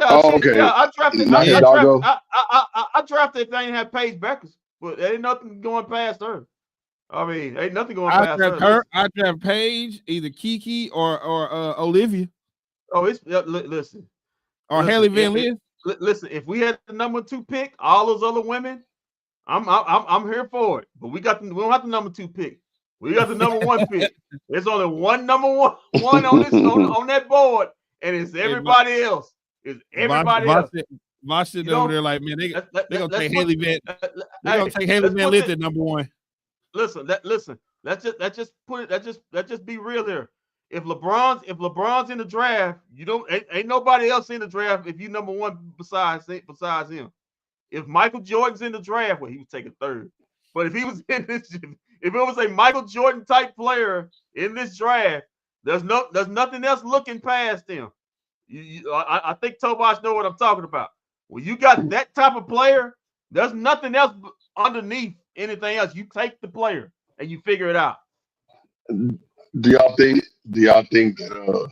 okay. Yeah, I drafted if they ain't have Paige Beckers, but there ain't nothing going past her. I mean, ain't nothing going past her. I draft Paige, either Kiki or Olivia. Oh, listen. Or Haley Van Lith. Listen, if we had the number 2 pick, all those other women, I'm here for it. But we don't have the number 2 pick. We got the number 1 pick. There's only one number one on that board, and it's everybody else. It's everybody else. Vosh sitting over there like, man, they gonna take Haley Van. They're gonna take Haley Van Lith at number 1. Listen. Let's just be real here. If LeBron's in the draft, ain't nobody else in the draft if you number 1 besides him. If Michael Jordan's in the draft, well, he would take a third. But if he was if it was a Michael Jordan type player in this draft, there's nothing else looking past him. I think Tobias know what I'm talking about. When you got that type of player, there's nothing else underneath anything else. You take the player and you figure it out. Do y'all think that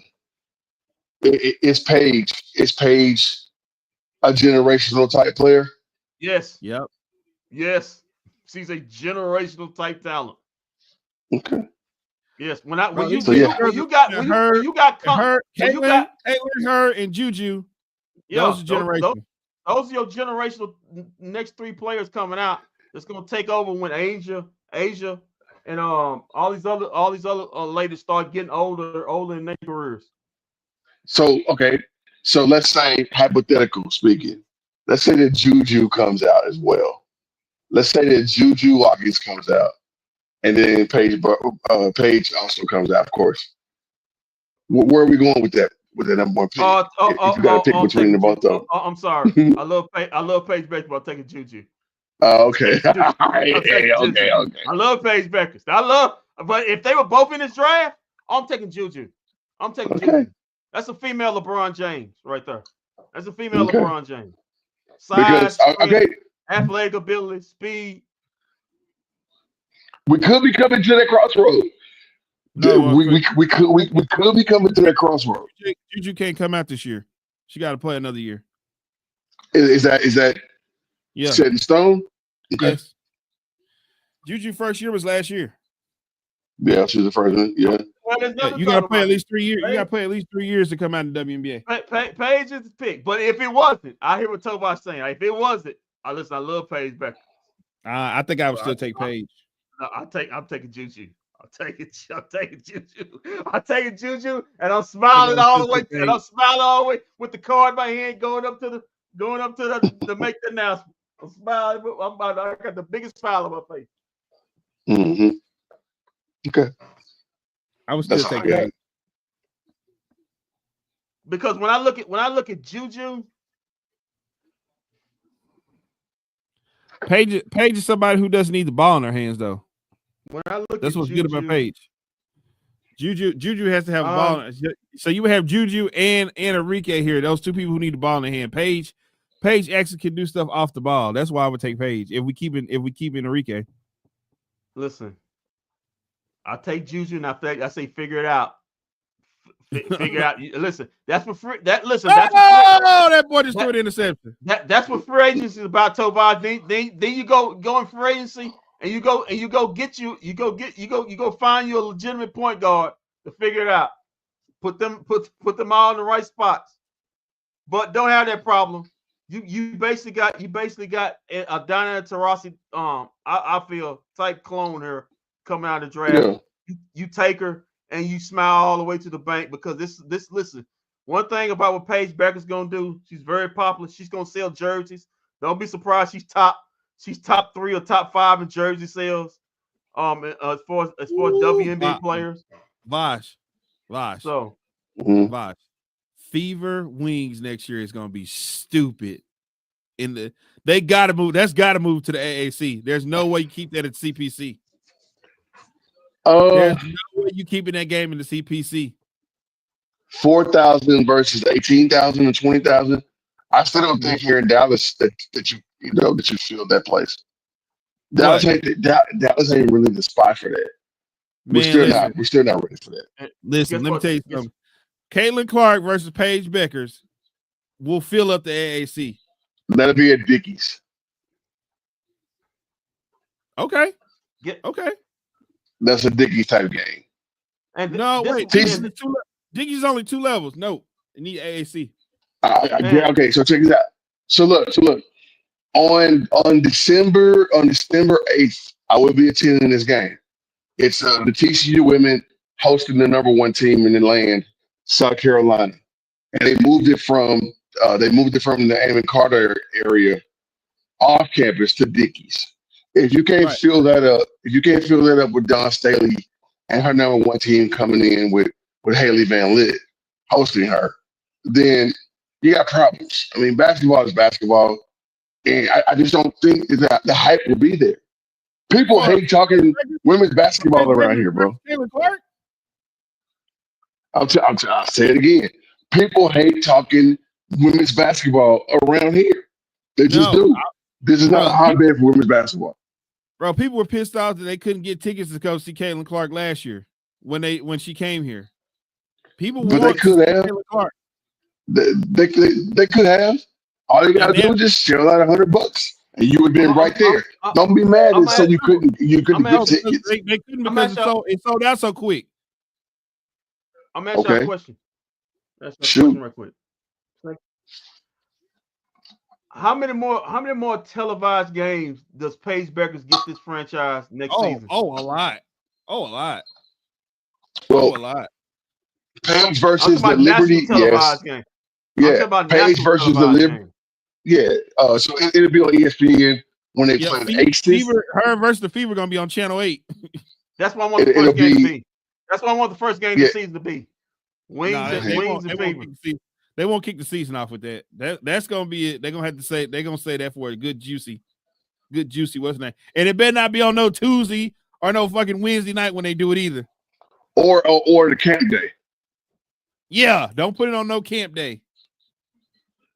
is Paige a generational type player? Yes. Yep. Yes. She's a generational type talent. Okay. Yes. When you got her and Juju, those are generational. Those are your generational next 3 players coming out. that's gonna take over when Asia, and all these other ladies start getting older in their careers. So okay, so let's say hypothetical speaking, let's say that Juju comes out as well. Let's say that Juju Watkins comes out, and then Paige also comes out, of course. Where are we going with that? With that number one pick? If you got to pick between the both of them. I'm sorry. I love Paige Beckers, but I'm taking Juju. Okay. Juju. okay. I love Paige Beckers. But if they were both in this draft, I'm taking Juju. Juju. That's a female LeBron James right there. That's a female LeBron James. Size, strength, athletic ability, speed. We could be coming to that crossroad. No, we could be coming to that crossroad. Juju can't come out this year. She got to play another year. Is that set in stone? Okay. Yes. Juju first year was last year. Yeah, she's the first one. Yeah. You got to play at least 3 years. You got to play at least 3 years to come out in the WNBA. Paige is the pick, but if it wasn't, I hear what Tobias saying. If it wasn't, I love Paige Beckers. I think I would still take Paige. I'm taking Juju. I'm taking Juju, and I'm smiling all the way. And I'm smiling all the way with the card in my hand, going up to make the announcement. I'm smiling. I got the biggest smile on my face. Mm-hmm. Okay. I would still take Paige. Because when I look at Juju, Paige is somebody who doesn't need the ball in her hands, though. That's what's good about Paige. Juju has to have a ball. So you would have Juju and Enrique here. Those two people who need the ball in their hand. Paige actually can do stuff off the ball. That's why I would take Paige if we keep Enrique. Listen, I take Juju and I say figure it out. Figure out. Listen, that's what free. That boy just threw an interception. That's what free agency is about, Tobias. Then you go in free agency. And you go find you a legitimate point guard to figure it out. Put them all in the right spots. But don't have that problem. You basically got a Diana Taurasi I feel type clone here coming out of the draft. Yeah. You take her and you smile all the way to the bank because this listen. One thing about what Paige Becker's gonna do, she's very popular. She's gonna sell jerseys. Don't be surprised she's top 3 or top 5 in jersey sales. As far as WNBA players. Vosh. So Vosh. Fever Wings next year is gonna be stupid. They gotta move. That's gotta move to the AAC. There's no way you keep that at CPC. There's no way you keeping that game in the CPC. 4,000 versus 18,000 and 20,000. I still don't think here in Dallas that you feel that place. Dallas ain't really the spot for that. We're still not ready for that. Listen, let me tell you something. Caitlin Clark versus Paige Beckers will fill up the AAC. That'll be at Dickies. Okay. Okay. That's a Dickies type game. And Dickies is only 2 levels. No, it need AAC. Okay, so check this out. So look. On December 8th, I will be attending this game. It's the TCU women hosting the number 1 team in the land, South Carolina, and they moved it from the Amon Carter area off campus to Dickies. If you can't fill that up with Dawn Staley and her number 1 team coming in with Haley Van Lith hosting her, then you got problems. I mean, basketball is basketball. And I just don't think that the hype will be there. People hate talking women's basketball around here, bro. I'll say it again. People hate talking women's basketball around here. They just do. This is not a hotbed for women's basketball. Bro, people were pissed off that they couldn't get tickets to go see Caitlin Clark last year when she came here. People they could have. They could have. All you gotta do is just shell out $100, and you would have been right there. Don't be mad and say you couldn't get tickets. They couldn't because it sold out so quick. I'm asking you a question. That's a question right quick. How many more televised games does Paige Beckers get this franchise next season? A lot. A lot. Well, a lot. Paige I'm versus talking the about Liberty, national televised yes. game. I'm Yeah. talking about Paige national versus the televised Liberty. game. Yeah. So it'll be on ESPN when they Yeah, play the Aces. Fever, her versus the Fever gonna be on Channel 8. That's what I want the first game to be. That's what I want the first game of the season to be. Wings and Fever. They won't kick the season off with that. That's gonna be it. They're gonna have to say that for a good juicy. What's the name? And it better not be on no Tuesday or no fucking Wednesday night when they do it either. Or the camp day. Yeah, don't put it on no camp day.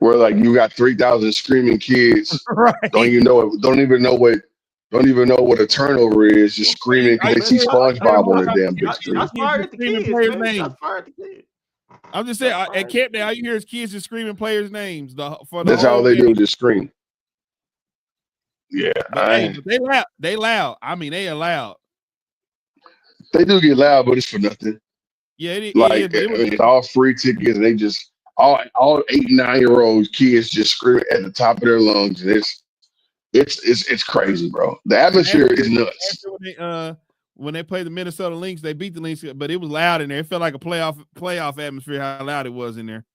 Where like you got 3,000 screaming kids, right? Don't even know what a turnover is, just screaming because they see SpongeBob on the damn big screen. That's fired at the kids, man. That's fired at the kids. I'm just saying, at camp day, all you hear is kids just screaming players' names. That's all they do, just scream. Yeah, but they loud. They loud. I mean, they are loud. They do get loud, but it's for nothing. Yeah, it's all free tickets, and they just all 8 and 9-year-old kids just screaming at the top of their lungs, and it's crazy, bro. The atmosphere is nuts. When they played the Minnesota Lynx, they beat the Lynx, but it was loud in there. It felt like a playoff atmosphere. How loud it was in there.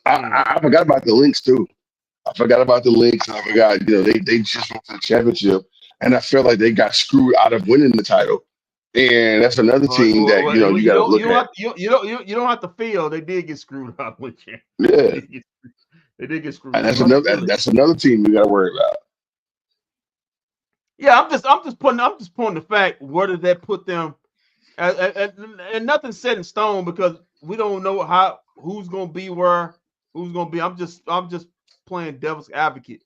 I forgot about the Lynx too. I forgot about the Lynx. I forgot, they just went to the championship, and I felt like they got screwed out of winning the title. And that's another team that you got to look at. You don't have to feel they did get screwed out with you. Yeah, they did get screwed. And that's another team you got to worry about. Yeah, I'm just pointing the fact. Where did that put them? And nothing's set in stone because we don't know who's gonna be where, who's gonna be. I'm just playing devil's advocate.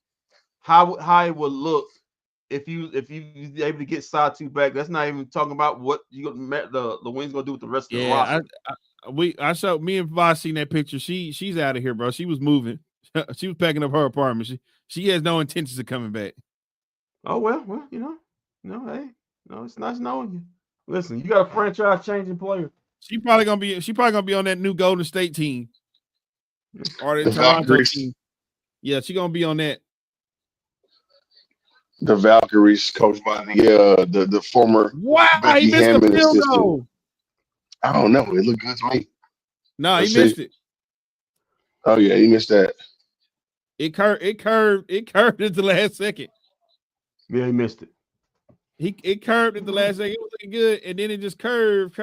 How it would look if you able to get Satu back. That's not even talking about what the Wings gonna do with the rest of the roster. Me and Voss seen that picture. She's out of here, bro. She was moving. She was packing up her apartment. She has no intentions of coming back. Oh well, it's nice knowing you. Listen, you got a franchise changing player. She probably gonna be on that new Golden State team or the Toronto team. Yeah, she gonna be on that. The Valkyries, coached by the former. Wow, Becky he missed Hammond the field assistant. goal. I don't know. It looked good to me. No, he missed it. Oh yeah, he missed that. It curved at the last second. Yeah, he missed it. It curved at the last second. It was looking good, and then it just curved.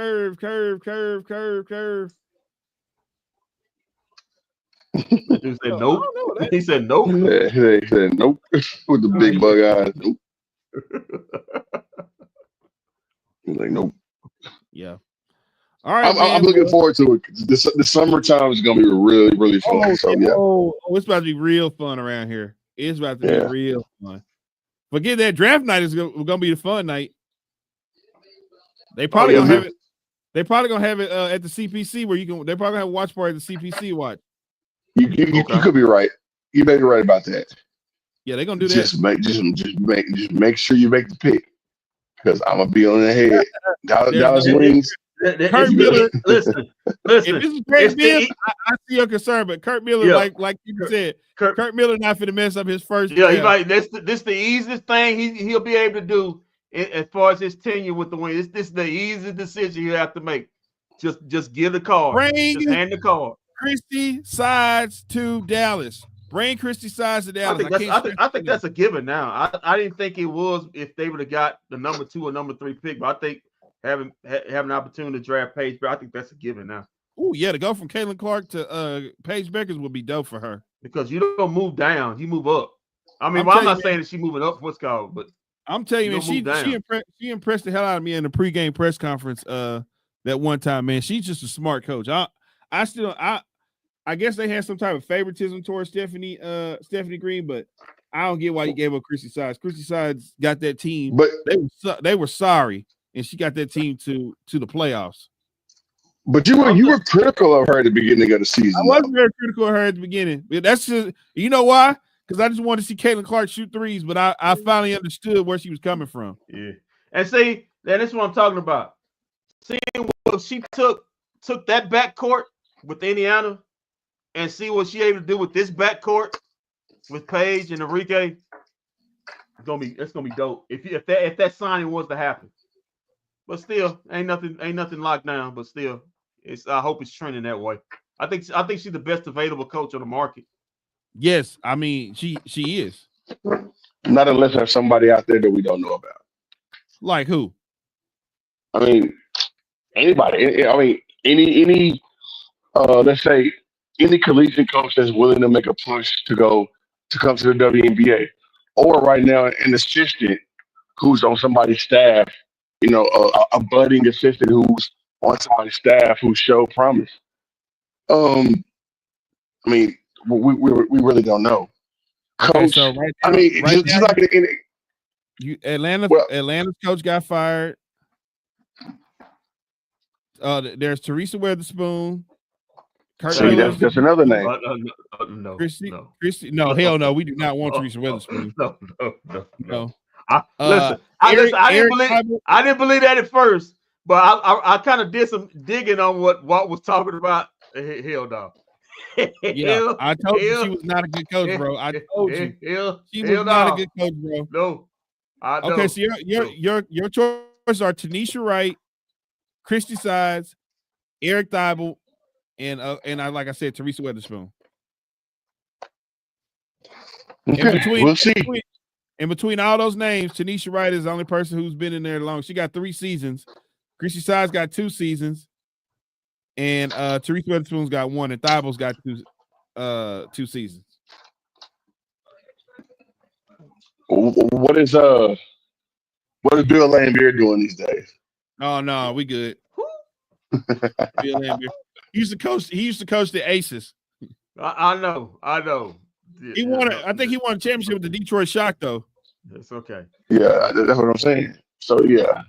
He said nope. He said nope. He said nope with the big bug eyes. Nope. He's like nope. Yeah. All right. I'm looking forward to it. The summertime is gonna be really, really fun. It's about to be real fun around here. It's about to be real fun. Forget that draft night is gonna be the fun night. They probably gonna have it. They probably gonna have it at the CPC where you can. They probably have a watch party at the CPC watch. You could be right. You may be right about that. Yeah, they're gonna do that. Just make sure you make the pick because I'm gonna be on the head. Dallas Wings. Kurt Miller, listen. If this is Kurt Miller, I see your concern, but Kurt Miller, like you said, Kurt Miller not finna mess up his first. Yeah, he might. This the easiest thing he'll be able to do as far as his tenure with the Wings. This is the easiest decision you have to make. Just give the card. Just hand the card. Christie Sides to Dallas. Bring Christie Sides to Dallas. I think that's a given now. I didn't think it was if they would have got the number 2 or number 3 pick, but I think having an opportunity to draft Paige, but I think that's a given now. Oh yeah, to go from Caitlin Clark to Paige Beckers would be dope for her. Because you don't move down, you move up. I mean, I'm not saying that she's moving up what's called, but I'm telling you, man, she impressed the hell out of me in the pregame press conference that one time, man. She's just a smart coach. I guess they had some type of favoritism towards Stephanie Green, but I don't get why you gave up Christie Sides. Christie Sides got that team, but they were sorry, and she got that team to the playoffs. But you were critical of her at the beginning of the season. I wasn't very critical of her at the beginning. That's just, you know why? Because I just wanted to see Caitlin Clark shoot threes, but I finally understood where she was coming from. Yeah, and see, that's what I'm talking about. Seeing what she took that backcourt with Indiana, and see what she able to do with this backcourt with Paige and Enrique, it's gonna be dope. If that signing was to happen. But still, ain't nothing locked down. But still, I hope it's trending that way. I think she's the best available coach on the market. Yes, I mean she is. Not unless there's somebody out there that we don't know about. Like who? I mean, anybody. I mean, any let's say any collegiate coach that's willing to make a push to come to the WNBA, or right now an assistant who's on somebody's staff, a budding assistant who's on somebody's staff who showed promise. I mean, we really don't know. Coach, Okay, so right now, I mean, right just now, like Atlanta's coach got fired. There's Teresa Weatherspoon. Kurt see, Miller. that's another name. No, Christy, no, hell no, we do not want Teresa Weatherspoon. No. No. I didn't believe that at first, but I kind of did some digging on what Walt was talking about. Hell no. Yeah, I told you she was not a good coach, bro. I told you she was not a good coach, bro. No. Okay, so your choices are Tanisha Wright, Christy Sides, Eric Thibault, and like I said, Teresa Weatherspoon. Okay, we'll see. In between all those names, Tanisha Wright is the only person who's been in there long. She got 3 seasons. Christy Sides got 2 seasons. And Teresa Weatherspoon's got 1, and Thibault's got 2 seasons. What is Bill Lambier doing these days? Oh no, we good. Bill Lambier. He used to coach the Aces. I know. He won. I think he won a championship with the Detroit Shock, though. That's okay. Yeah, that's what I'm saying. So yeah,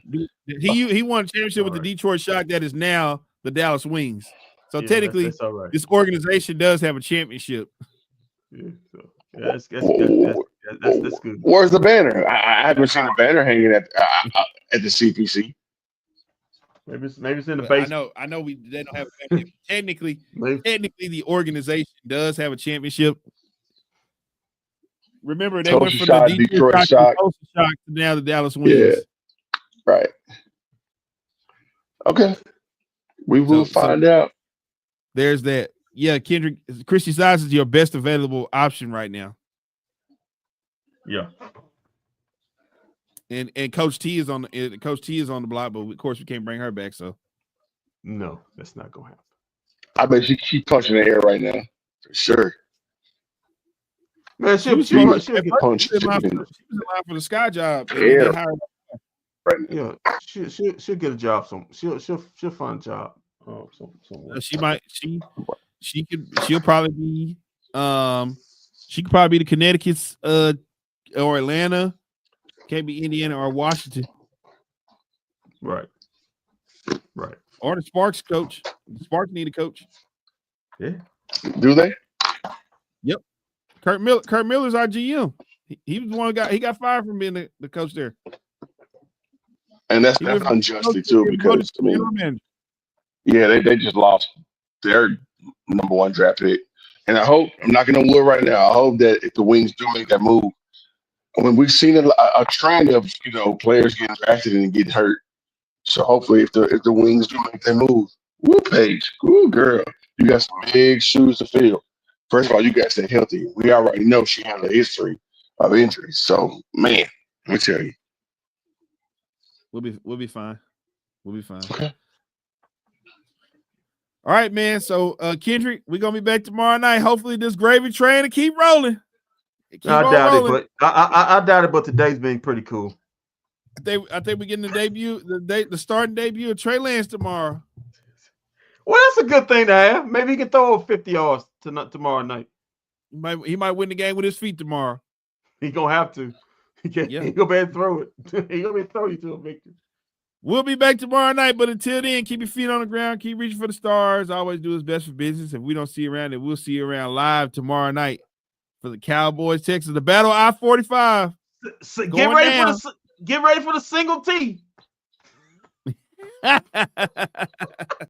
he won a championship with the Detroit Shock that is now the Dallas Wings. So technically, that's all right. This organization does have a championship. Yeah, that's good. Where's the banner? I haven't seen a banner hanging at the CPC. Maybe it's in the basement. I know they don't have a championship. Technically, the organization does have a championship. Remember, they went from the Detroit Shock to now the Dallas Wings. Yeah, right. Okay, we will find out. There's that. Yeah, Kendrick, Christy Sides is your best available option right now. Yeah. And Coach T is on the block, but of course we can't bring her back. So no, that's not gonna happen. I bet she punching the air right now for sure. Man, she'll get punched. She was in line for the Sky job. Yeah. Yeah, she'll get a job. She'll find a job. Somewhere. She'll probably be she could probably be the Connecticut's or Atlanta. Can't be Indiana or Washington. Right. Or the Sparks coach. The Sparks need a coach. Yeah. Do they? Yep. Kurt Miller's our GM. He was the one he got fired from being the coach there. And that's unjustly too, because I mean, yeah, they just lost their number 1 draft pick. And I hope, I'm knocking on wood right now, I hope that if the Wings do make that move, when we've seen a trend of players getting drafted and getting hurt. So hopefully if the Wings do make that move, woo Paige, woo girl, you got some big shoes to fill. First of all, you got to stay healthy. We already know she has a history of injuries. So man, let me tell you. We'll be fine. We'll be fine. Okay. All right, man. So Kendrick, we're gonna be back tomorrow night. Hopefully this gravy train will keep rolling. I doubt it, but I doubt it, but today's been pretty cool. I think we're getting the starting debut of Trey Lance tomorrow. Well, that's a good thing to have. Maybe he can throw over 50 yards tomorrow night. He might win the game with his feet tomorrow. He gonna have to. He gonna be able to throw it. He gonna be able to throw you to a victory. We'll be back tomorrow night, but until then, keep your feet on the ground, keep reaching for the stars. Always do his best for business. If we don't see you around, then we'll see you around live tomorrow night for the Cowboys, Texas, the Battle I-45. Get ready for the single T.